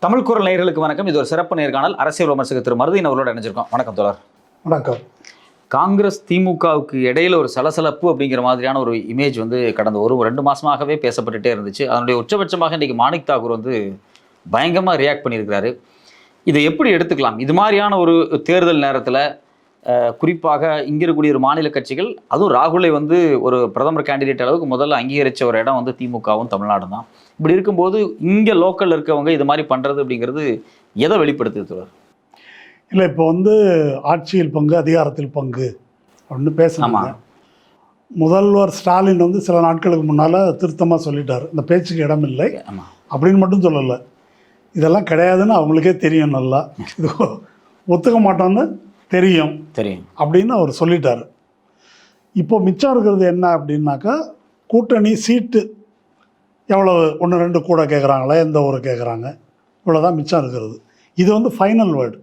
தமிழ் குரல் நேயர்களுக்கு வணக்கம். இது ஒரு சிறப்பு நேர்காணல். அரசியல் விமர்சகர் திரு மருதீன் அவர்களோட இணைஞ்சிருக்கோம். வணக்கம் தோழர். வணக்கம். காங்கிரஸ் திமுகவுக்கு இடையில ஒரு சலசலப்பு அப்படிங்கிற மாதிரியான ஒரு இமேஜ் கடந்த 2 மாசமாகவே பேசப்பட்டுட்டே இருந்துச்சு. அதனுடைய உச்சபட்சமாக இன்றைக்கு மாணிக் தாக்கூர் பயங்கரமாக ரியாக்ட் பண்ணியிருக்கிறாரு. இதை எப்படி எடுத்துக்கலாம்? இது மாதிரியான ஒரு தேர்தல் நேரத்தில் குறிப்பாக இங்கே இருக்கக்கூடிய ஒரு மாநில கட்சிகள், அதுவும் ராகுலை ஒரு பிரதமர் கேண்டிடேட் அளவுக்கு முதல்ல அங்கீகரித்த ஒரு இடம் திமுகவும் தமிழ்நாடும் தான். இப்படி இருக்கும்போது இங்கே லோக்கலில் இருக்கவங்க இது மாதிரி பண்ணுறது அப்படிங்கிறது எதை வெளிப்படுத்துது? இல்லை, இப்போ ஆட்சியில் பங்கு அதிகாரத்தில் பங்கு அப்படின்னு பேசலாமா? முதல்வர் ஸ்டாலின் சில நாட்களுக்கு முன்னால் திருத்தமாக சொல்லிட்டார், இந்த பேச்சுக்கு இடம் இல்லை அப்படின்னு மட்டும் சொல்லலை, இதெல்லாம் கிடையாதுன்னு அவங்களுக்கே தெரியும், நல்லா இது ஒத்துக்க மாட்டோன்னு தெரியும் அப்படின்னு அவர் சொல்லிட்டார். இப்போ மிச்சம் இருக்கிறது என்ன அப்படின்னாக்கா, கூட்டணி சீட்டு எவ்வளவு, 1-2 கூட கேட்குறாங்களா, எந்த ஊரை கேட்குறாங்க, இவ்வளோதான் மிச்சம் இருக்கிறது. இது ஃபைனல் வேர்டு.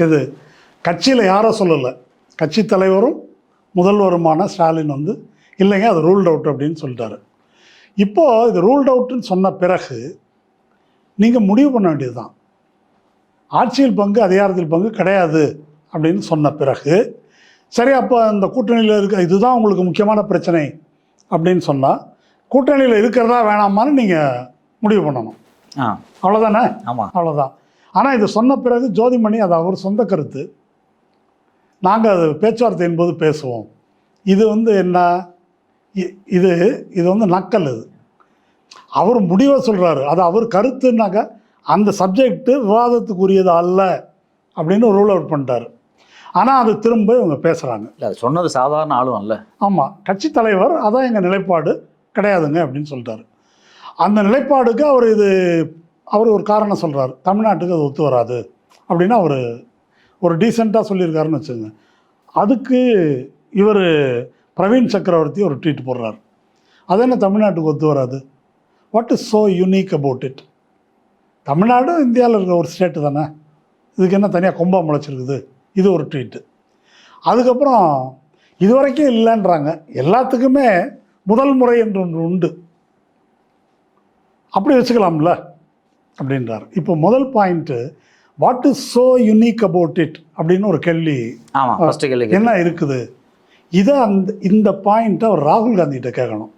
இது கட்சியில் யாரோ சொல்லலை, கட்சி தலைவரும் முதல்வருமான ஸ்டாலின் இல்லைங்க அது ரூல்ட் அவுட் அப்படின்னு சொல்லிட்டாரு. இப்போது இது ரூல்ட் அவுட்டுன்னு சொன்ன பிறகு நீங்கள் முடிவு பண்ண வேண்டியது தான். ஆட்சியில் பங்கு அதிகாரத்தில் பங்கு கிடையாது அப்படின்னு சொன்ன பிறகு, சரி அப்போ அந்த கூட்டணியில் இருக்க இதுதான் உங்களுக்கு முக்கியமான பிரச்சனை அப்படின்னு சொன்னால், கூட்டணியில் இருக்கிறதா வேணாமான்னு நீங்கள் முடிவு பண்ணணும். அவ்வளோதானே? அவ்வளோதான். ஆனால் இது சொன்ன பிறகு ஜோதிமணி, அது அவர் சொந்த கருத்து, நாங்கள் அது பேச்சுவார்த்தையின் போது பேசுவோம், இது என்ன, இது நக்கல். இது அவர் முடிவை சொல்கிறாரு, அது அவர் கருத்துனாக்கா அந்த சப்ஜெக்டு விவாதத்துக்குரியது அல்ல அப்படின்னு ரூல் அவுட் பண்ணிட்டார். ஆனால் அது திரும்ப இவங்க பேசுகிறாங்க. இல்லை, அது சொன்னது சாதாரண ஆளும் அல்ல. ஆமாம், கட்சி தலைவர் அதான் எங்கள் நிலைப்பாடு கிடையாதுங்க அப்படின்னு சொல்லிட்டாரு. அந்த நிலைப்பாடுக்கு அவர் ஒரு காரணம் சொல்கிறார், தமிழ்நாட்டுக்கு அது ஒத்து வராது அப்படின்னு அவர் ஒரு டீசெண்டாக சொல்லியிருக்காருன்னு வச்சுங்க. அதுக்கு இவர் பிரவீன் சக்கரவர்த்தி ஒரு ட்வீட் போடுறார், அது என்ன தமிழ்நாட்டுக்கு ஒத்து வராது, what is so unique about it, Tamil Nadu இந்தியாவில் இருக்கிற ஒரு ஸ்டேட்டு தானே, இதுக்கு என்ன தனியாக கொம்பா முளைச்சிருக்குது, இது ஒரு ட்வீட்டு. அதுக்கப்புறம் இது வரைக்கும் இல்லைன்றாங்க, எல்லாத்துக்குமே முதல் முறை என்று ஒன்று உண்டு, அப்படி வச்சுக்கலாம்ல அப்படின்றார். இப்போ முதல் point, what is so unique about it அப்படின்னு ஒரு கேள்வி என்ன இருக்குது. இதை இந்த பாயிண்ட்டை அவர் ராகுல் காந்திகிட்ட கேட்கணும்.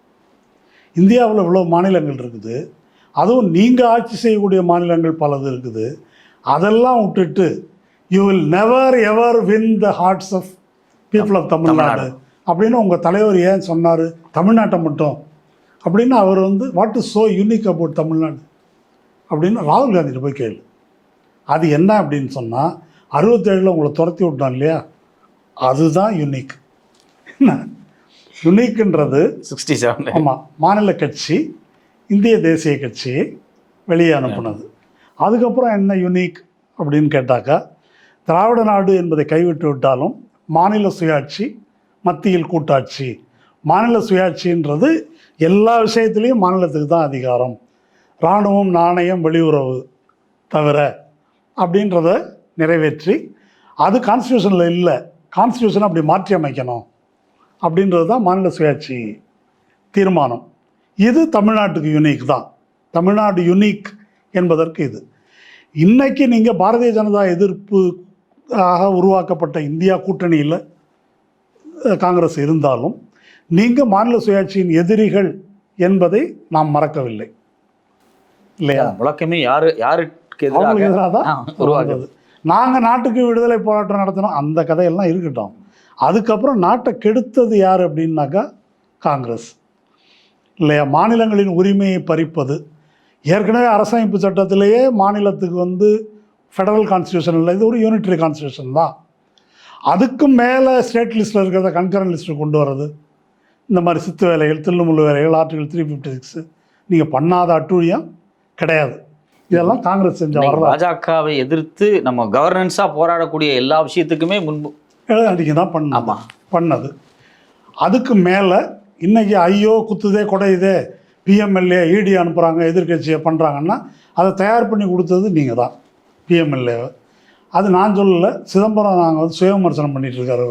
இந்தியாவில் இவ்வளோ மாநிலங்கள் இருக்குது, அதுவும் நீங்கள் ஆட்சி செய்யக்கூடிய மாநிலங்கள் பலது இருக்குது, அதெல்லாம் விட்டுட்டு you will never ever win the hearts of people of Tamil Nadu அப்படின்னு உங்கள் தலைவர் ஏன் சொன்னார், தமிழ்நாட்டை மட்டும் அப்படின்னு அவர் what is so unique about Tamil Nadu அப்படின்னு ராகுல் காந்திகிட்ட போய் கேளு. அது என்ன அப்படின்னு சொன்னால், 67 உங்களை துரத்தி விட்டான் இல்லையா, அதுதான் யூனிக். என்ன யூனிக்ன்றது 67. ஆமாம், மாநில கட்சி இந்திய தேசிய கட்சியை வெளியே அனுப்புனது. அதுக்கப்புறம் என்ன யூனிக் அப்படின்னு கேட்டாக்கா, திராவிட நாடு என்பதை கைவிட்டு விட்டாலும் மாநில சுயாட்சி, மத்தியில் கூட்டாட்சி, மாநில சுயாட்சின்றது எல்லா விஷயத்துலேயும் மாநிலத்துக்கு தான் அதிகாரம், இராணுவம், நாணயம், வெளியுறவு தவிர அப்படின்றத நிறைவேற்றி, அது கான்ஸ்டியூஷனில் இல்லை, கான்ஸ்டியூஷனை அப்படி மாற்றி அமைக்கணும் அப்படின்றது தான் மாநில சுயாட்சி தீர்மானம். இது தமிழ்நாட்டுக்கு யூனிக் தான். தமிழ்நாடு யூனிக் என்பதற்கு இது. இன்றைக்கி நீங்கள் பாரதிய ஜனதா எதிர்ப்பு உருவாக்கப்பட்ட இந்தியா கூட்டணியில் காங்கிரஸ் இருந்தாலும் நீங்கள் மாநில சுயாட்சியின் எதிரிகள் என்பதை நாம் மறக்கவில்லை இல்லையா? முழக்கமே யாருக்கு எதிராக தான் உருவாக்குது. நாங்கள் நாட்டுக்கு விடுதலை போராட்டம் நடத்தினோம், அந்த கதையெல்லாம் இருக்கட்டும். அதுக்கப்புறம் நாட்டை கெடுத்தது யார் அப்படின்னாக்கா காங்கிரஸ் இல்லையா? மாநிலங்களின் உரிமையை பறிப்பது, ஏற்கனவே அரசமைப்பு சட்டத்திலேயே மாநிலத்துக்கு ஃபெடரல் கான்ஸ்டியூஷன் இல்லை, இது ஒரு யூனிட்டரி கான்ஸ்டியூஷன் தான். அதுக்கும் மேலே ஸ்டேட் லிஸ்ட்டில் இருக்கிறத கன்கரண்ட் லிஸ்ட்டு கொண்டு வர்றது, இந்த மாதிரி சித்து வேலைகள், தில்லுமுள்ளு வேலைகள், ஆர்டிகல் 356 நீங்கள் பண்ணாத அட்டூழியம் கிடையாது. இதெல்லாம் காங்கிரஸ் செஞ்ச வரலாறு. பாஜகவை எதிர்த்து நம்ம கவர்னன்ஸாக போராடக்கூடிய எல்லா விஷயத்துக்குமே முன்பு அடிக்க தான் பண்ணது. அதுக்கு மேலே இன்றைக்கி ஐயோ குத்துதே கொடையுதே, பிஎம்எல்ஏ இடி அனுப்புகிறாங்க, எதிர்கட்சியை பண்ணுறாங்கன்னா அதை தயார் பண்ணி கொடுத்தது நீங்கள் தான், பிஎம்எல்ஏவை. அது நான் சொல்லலை, சிதம்பரம் நாங்கள் சுய விமர்சனம் பண்ணிகிட்ருக்காரு,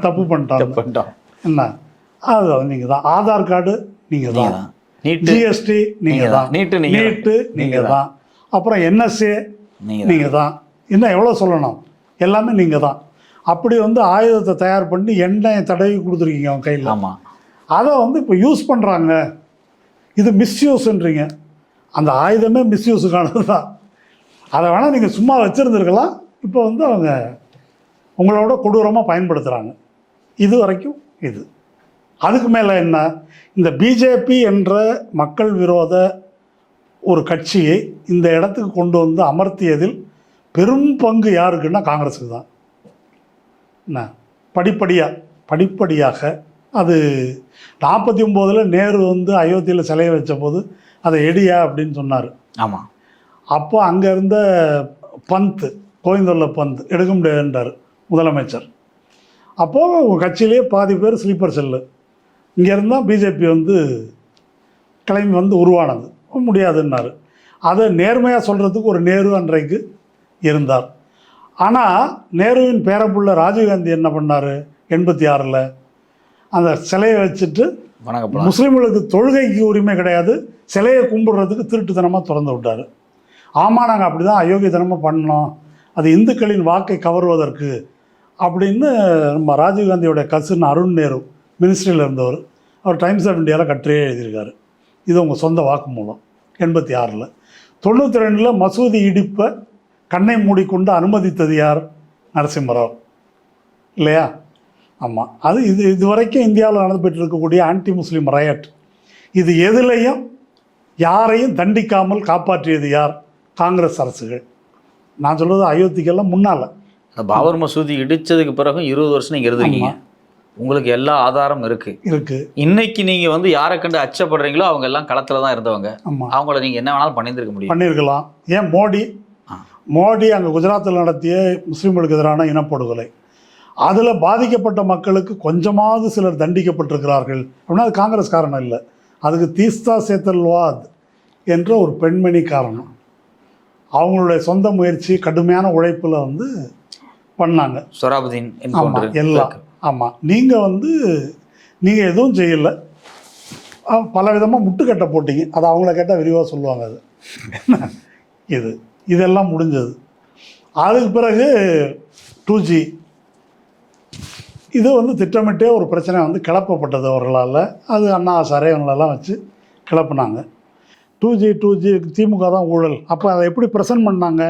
தப்பு பண்ணிட்டோம் என்ன, அது நீங்கள் தான். ஆதார் கார்டு நீங்கள் தான், ஜிஎஸ்டி நீங்கள் தான், நீட்டு நீங்கள் தான், அப்புறம் என்எஸ்ஏ நீங்கள் தான், இன்னும் எவ்வளோ சொல்லணும், எல்லாமே நீங்கள் தான். அப்படி வந்து ஆயுதத்தை தயார் பண்ணி எண்ணெயை தடவி கொடுத்துருக்கீங்க அவன் கையில். ஆமாம். அதை வந்து இப்போ யூஸ் பண்ணுறாங்க. இது மிஸ்யூஸ்ன்றீங்க. அந்த ஆயுதமே மிஸ்யூஸுக்கானது தான். அதை வேணால் நீங்கள் சும்மா வச்சுருந்துருக்கலாம். இப்போ வந்து அவங்க உங்களோட கொடூரமாக பயன்படுத்துகிறாங்க. இது வரைக்கும் இது. அதுக்கு மேலே என்ன, இந்த பிஜேபி என்ற மக்கள் விரோத ஒரு கட்சியை இந்த இடத்துக்கு கொண்டு வந்து அமர்த்தியதில் பெரும் பங்கு யாருக்குன்னா காங்கிரஸுக்கு தான். என்ன படிப்படியாக அது 49 நேரு வந்து அயோத்தியில் சிலையை வச்ச போது அதை எடியா அப்படின்னு சொன்னார். ஆமாம். அப்போ அங்கே இருந்த பந்த், கோவிந்தொல்ல பந்த் எடுக்க முடியாதுன்றார் முதலமைச்சர். அப்போது கட்சியிலேயே பாதி பேர் ஸ்லீப்பர் செல்லு. இங்கே இருந்தால் பிஜேபி வந்து கிளம்பி வந்து உருவானது, முடியாதுன்னாரு. அதை நேர்மையாக சொல்கிறதுக்கு ஒரு நேரு அன்றைக்கு இருந்தார். ஆனால் நேருவின் பேரப்புள்ள ராஜீவ்காந்தி என்ன பண்ணார், 86 அந்த சிலையை வச்சுட்டு முஸ்லீம்களுக்கு தொழுகைக்கு உரிமை கிடையாது, சிலையை கும்பிடுறதுக்கு திருட்டுத்தனமாக திறந்து விட்டார். ஆமாம், நாங்கள் அப்படி தான் அயோக்கியத்தனமாக பண்ணோம், அது இந்துக்களின் வாக்கை கவர்வதற்கு அப்படின்னு நம்ம ராஜீவ்காந்தியோட கசின் அருண் நேரு மினிஸ்ட்ரியில் இருந்தவர், அவர் டைம்ஸ் ஆஃப் இந்தியாவில் கட்டுரையே எழுதியிருக்காரு. இது உங்கள் சொந்த வாக்குமூலம். 86 92 மசூதி இடிப்பை கண்ணை மூடிக்கொண்டு அனுமதித்தது யார், நரசிம்மராவ் இல்லையா? ஆமாம். அது இது வரைக்கும் இந்தியாவில் நடந்துபட்டு இருக்கக்கூடிய ஆன்டி முஸ்லீம் ரயட், இது எதுலேயும் யாரையும் தண்டிக்காமல் காப்பாற்றியது யார், காங்கிரஸ் அரசுகள். நான் சொல்கிறது அயோத்திக்கெல்லாம் முன்னால். பாபர் மசூதி இடித்ததுக்கு பிறகு 20 வருஷம் நீங்கள் இருந்திருக்கீங்க, உங்களுக்கு எல்லா ஆதாரம் இருக்குது. இன்னைக்கு நீங்கள் வந்து யாரை கண்டு அச்சப்படுறீங்களோ அவங்க எல்லாம் களத்தில் தான் இருந்தவங்க. அவங்கள நீங்கள் என்ன வேணாலும் பண்ணியிருக்கலாம். ஏன் மோடி அங்கே குஜராத்தில் நடத்திய முஸ்லீம்களுக்கு எதிரான இனப்படுகொலை, அதில் பாதிக்கப்பட்ட மக்களுக்கு கொஞ்சமாவது சிலர் தண்டிக்கப்பட்டிருக்கிறார்கள் அப்படின்னா அது காங்கிரஸ் காரணம் இல்லை, அதுக்கு தீஸ்தா சேத்தல்வாத் என்ற ஒரு பெண்மணி காரணம். அவங்களுடைய சொந்த முயற்சி, கடுமையான உழைப்பில் வந்து பண்ணாங்க. சொராபுதீன் எல்லாம். ஆமாம். நீங்கள் எதுவும் செய்யலை, பல விதமாக முட்டுக்கட்டை போட்டிங்க. அது அவங்கள கேட்டால் விரிவாக சொல்லுவாங்க. அது இதெல்லாம் முடிஞ்சது. அதுக்கு பிறகு 2G இது வந்து திட்டமிட்டே ஒரு பிரச்சனை வந்து கிளப்பப்பட்டது அவர்களால். அது அண்ணா சரைவங்களெல்லாம் வச்சு கிளப்புனாங்க. 2G திமுக தான் ஊழல். அப்போ அதை எப்படி ப்ரெசன்ட் பண்ணாங்க,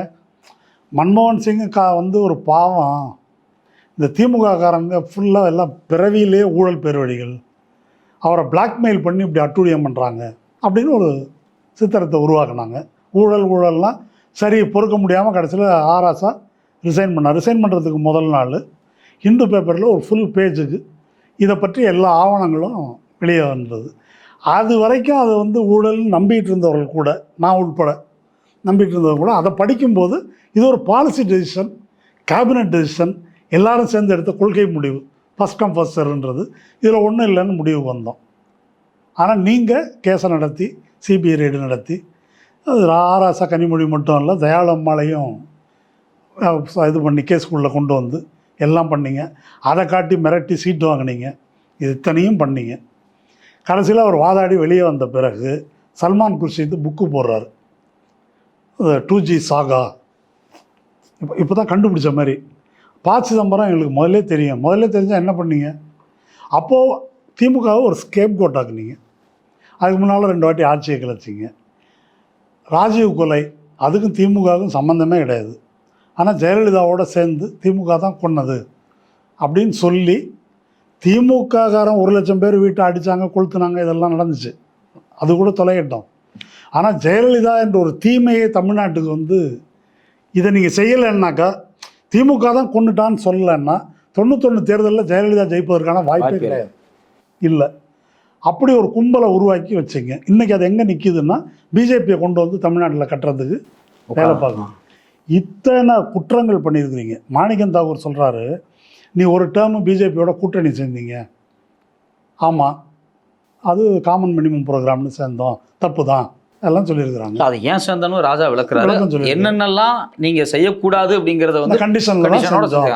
மன்மோகன் சிங் வந்து ஒரு பாவம், இந்த திமுக காரங்க ஃபுல்லாக எல்லாம் பிறவியிலே ஊழல் பெருவழிகள், அவரை பிளாக்மெயில் பண்ணி இப்படி அட்டூழியம் பண்ணுறாங்க அப்படின்னு ஒரு சித்திரத்தை உருவாக்குனாங்க. ஊழல்னால் சரி பொறுக்க முடியாமல் கடைசியில் ஆராசா ரிசைன் பண்ணார். ரிசைன் பண்ணுறதுக்கு முதல் நாள் ஹிந்து பேப்பரில் ஒரு ஃபுல் பேஜுக்கு இதை பற்றி எல்லா ஆவணங்களும் வெளியே வந்தது. அது வரைக்கும் அது வந்து ஊழல் நம்பிட்டு இருந்தவர்கள் கூட, நான் உட்பட நம்பிட்டு இருந்தவர்கள் கூட அதை படிக்கும்போது இது ஒரு பாலிசி டெசிஷன், கேபினட் டெசிஷன், எல்லாரும் சேர்ந்து எடுத்த கொள்கை முடிவு, ஃபஸ்ட் கம் ஃபஸ்ட் சர்வ்ன்றது இதில் ஒன்றும் இல்லைன்னு முடிவுக்கு வந்தோம். ஆனால் நீங்கள் கேஸை நடத்தி சிபிஐ ரெய்டு நடத்தி அது ஆராசா கனிமொழி மட்டும் இல்லை, தயாளம்மாளையும் இது பண்ணி கேஸுக்குள்ளே கொண்டு வந்து எல்லாம் பண்ணிங்க. அதை காட்டி மிரட்டி சீட்டு வாங்கினீங்க. இது இத்தனையும் பண்ணிங்க. கடைசியில் அவர் வாதாடி வெளியே வந்த பிறகு சல்மான் குர்ஷித் புக்கு போடுறாரு, 2G சாகா. இப்போ தான் கண்டுபிடிச்ச மாதிரி. சிதம்பரம் எங்களுக்கு முதல்ல தெரிஞ்சால் என்ன பண்ணீங்க? அப்போது திமுகவை ஒரு ஸ்கேப் கோட்டாக்குனீங்க. அதுக்கு முன்னால் 2 வாட்டி ஆட்சியை கிளச்சிங்க. ராஜீவ் கொலை, அதுக்கும் திமுகவுக்கும் சம்மந்தமே கிடையாது. ஆனால் ஜெயலலிதாவோடு சேர்ந்து திமுக தான் கொன்னது அப்படின்னு சொல்லி திமுககாரன் 1 லட்சம் பேர் வீட்டை அடித்தாங்க, கொளுத்துனாங்க, இதெல்லாம் நடந்துச்சு. அது கூட தொலையிட்டோம். ஆனால் ஜெயலலிதா என்ற ஒரு தீமையை தமிழ்நாட்டுக்கு வந்து இதை நீங்கள் செய்யலைன்னாக்கா, திமுக தான் கொண்டுட்டான்னு சொல்லலைன்னா 91 தேர்தலில் ஜெயலலிதா ஜெயிப்பதற்கான வாய்ப்பே கிடையாது. இல்லை, அப்படி ஒரு கும்பலை உருவாக்கி வச்சுங்க. இன்றைக்கி அது எங்கே நிற்கிதுன்னா, பிஜேபியை கொண்டு வந்து தமிழ்நாட்டில் கட்டுறதுக்கு வேலை பார்க்கணும். இத்தனை குற்றங்கள் பண்ணியிருக்கிறீங்க. மாணிக்கம் தாகூர் சொல்கிறாரு, நீ ஒரு டேர்மு பிஜேபியோட கூட்டணி சேர்ந்தீங்க. ஆமாம், அது காமன் மினிமம் ப்ரோக்ராம்னு சேர்ந்தோம், தப்பு தான், எல்லாம் சொல்லியிருக்கிறாங்க. அது ஏன் சேர்ந்தனும் ராஜா விளக்குறாரு. என்னென்னலாம் நீங்கள் செய்யக்கூடாது அப்படிங்கிறத வந்து கண்டிஷனோட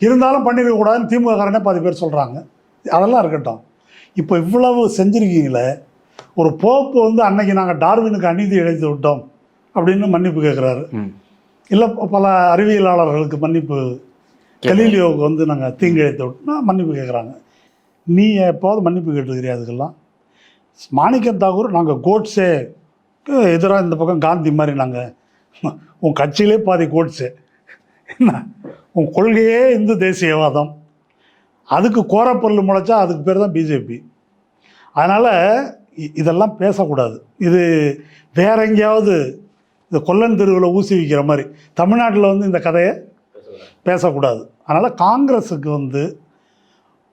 இருந்தாலும் பண்ணிருக்கக்கூடாதுன்னு திமுக காரனே பாதி பேர் சொல்கிறாங்க. அதெல்லாம் இருக்கட்டும். இப்போ இவ்வளவு செஞ்சுருக்கீங்களே, ஒரு போப்பு வந்து அன்னைக்கு நாங்கள் டார்வினுக்கு அநீதி இழைத்து விட்டோம் அப்படின்னு மன்னிப்பு கேட்குறாரு. ம். இல்லை பல அறிவியலாளர்களுக்கு மன்னிப்பு, கலீலியோவுக்கு வந்து நாங்கள் தீங்கிழைத்து விட்டோம்னா மன்னிப்பு கேட்குறாங்க. நீ எப்போது மன்னிப்பு கேட்டுருக்கிறியா அதுக்கெல்லாம்? மாணிக்கம் தாகூர் நாங்கள் கோட்ஸே எதிராக இந்த பக்கம் காந்தி மாதிரி நாங்கள், உன் கட்சியிலே பாதி கோட்ஸே, என்ன உன் கொள்கையே இந்து தேசியவாதம், அதுக்கு கோரப்பொருள் முளைச்சா அதுக்கு பேர் தான் பிஜேபி. அதனால் இதெல்லாம் பேசக்கூடாது. இது வேற எங்கேயாவது இந்த கொல்லன் தெருவில் ஊசி விற்கிற மாதிரி தமிழ்நாட்டில் வந்து இந்த கதையை பேசக்கூடாது. அதனால் காங்கிரஸுக்கு வந்து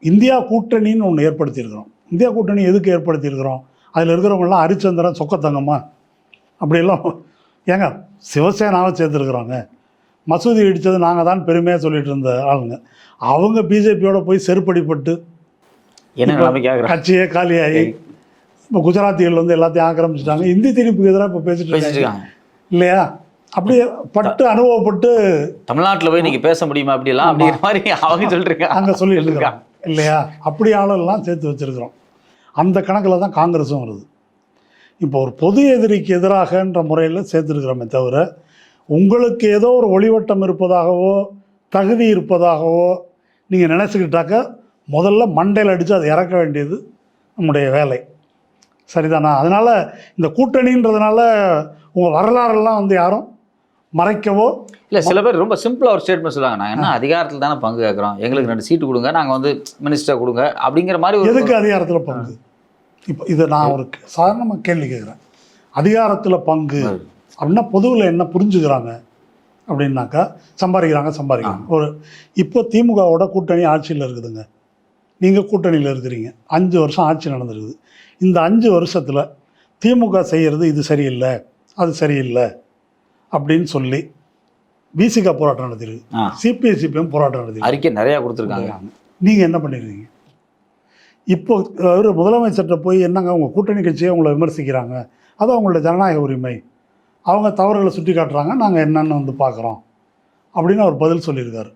இந்தியா கூட்டணின்னு ஒன்று ஏற்படுத்தியிருக்கிறோம். இந்தியா கூட்டணி எதுக்கு ஏற்படுத்தியிருக்கிறோம்? அதில் இருக்கிறவங்களாம் ஹரிச்சந்திரன் சொக்கத்தங்கம்மா அப்படியெல்லாம் ஏங்க சிவசேனாவை சேர்த்துருக்குறோங்க. மசூதி இடித்தது நாங்கள் தான் பெருமையாக சொல்லிட்டு இருந்த ஆளுங்க. அவங்க பிஜேபியோட போய் செருப்படிப்பட்டு என்ன கட்சியே காலியாகி இப்போ குஜராத்திகள் வந்து எல்லாத்தையும் ஆக்கிரமிச்சிட்டாங்க. இந்தி திணிப்புக்கு எதிராக இப்போ பேசிட்டு இருக்காங்க இல்லையா? அப்படியே பட்டு அனுபவப்பட்டு தமிழ்நாட்டில் போய் நீங்கள் பேச முடியுமா அப்படிலாம் அப்படிங்கிற மாதிரி அவங்க சொல்லிருக்காங்க, அங்கே சொல்லிட்டு இருக்காங்க இல்லையா? அப்படி ஆளெல்லாம் சேர்த்து வச்சுருக்கிறோம். அந்த கணக்கில் தான் காங்கிரஸும் வருது. இப்போ ஒரு பொது எதிரிக்கு எதிராகன்ற முறையில் சேர்த்துருக்கிறோமே தவிர, உங்களுக்கு ஏதோ ஒரு ஒளிவட்டம் இருப்பதாகவோ தகுதி இருப்பதாகவோ நீங்கள் நினச்சிக்கிட்டாக்க முதல்ல மண்டையில் அடித்து அதை இறக்க வேண்டியது நம்முடைய வேலை. சரிதானா? அதனால் இந்த கூட்டணின்றதுனால உங்கள் வரலாறெல்லாம் வந்து யாரும் மறைக்கவோ இல்லை. சில பேர் ரொம்ப சிம்பிளாக ஒரு ஸ்டேட்மெண்ட் சொல்லுவாங்க, நாங்கள் என்ன அதிகாரத்தில் தானே பங்கு கேட்குறோம், எங்களுக்கு 2 சீட்டு கொடுங்க, நாங்கள் வந்து மினிஸ்டர் கொடுங்க அப்படிங்கிற மாதிரி. எதுக்கு அதிகாரத்தில் பங்கு? இப்போ இதை நான் ஒரு சாதாரணமாக கேள்வி கேட்குறேன். அதிகாரத்தில் பங்கு அப்படின்னா பொதுவில் என்ன புரிஞ்சுக்கிறாங்க அப்படின்னாக்கா, சம்பாதிக்கிறாங்க. ஒரு இப்போ திமுகவோட கூட்டணி ஆட்சியில் இருக்குதுங்க. நீங்கள் கூட்டணியில் இருக்கிறீங்க. 5 வருஷம் ஆட்சி நடந்திருக்குது. இந்த 5 வருஷத்தில் திமுக செய்கிறது இது சரியில்லை அது சரியில்லை அப்படின்னு சொல்லி பிசிக போராட்டம் நடத்திருக்கு, சிபிஎம் போராட்டம் நடத்திருக்கு, அறிக்கை நிறையா கொடுத்துருக்காங்க. நீங்கள் என்ன பண்ணிடுறீங்க? இப்போ ஒரு முதலமைச்சர்கிட்ட போய் என்னங்க உங்கள் கூட்டணி கட்சியை உங்களை விமர்சிக்கிறாங்க, அது அவங்களோட ஜனநாயக உரிமை, அவங்க தவறுகளை சுட்டி காட்டுறாங்க, நாங்கள் என்னென்னு வந்து பார்க்குறோம் அப்படின்னு அவர் பதில் சொல்லியிருக்காரு.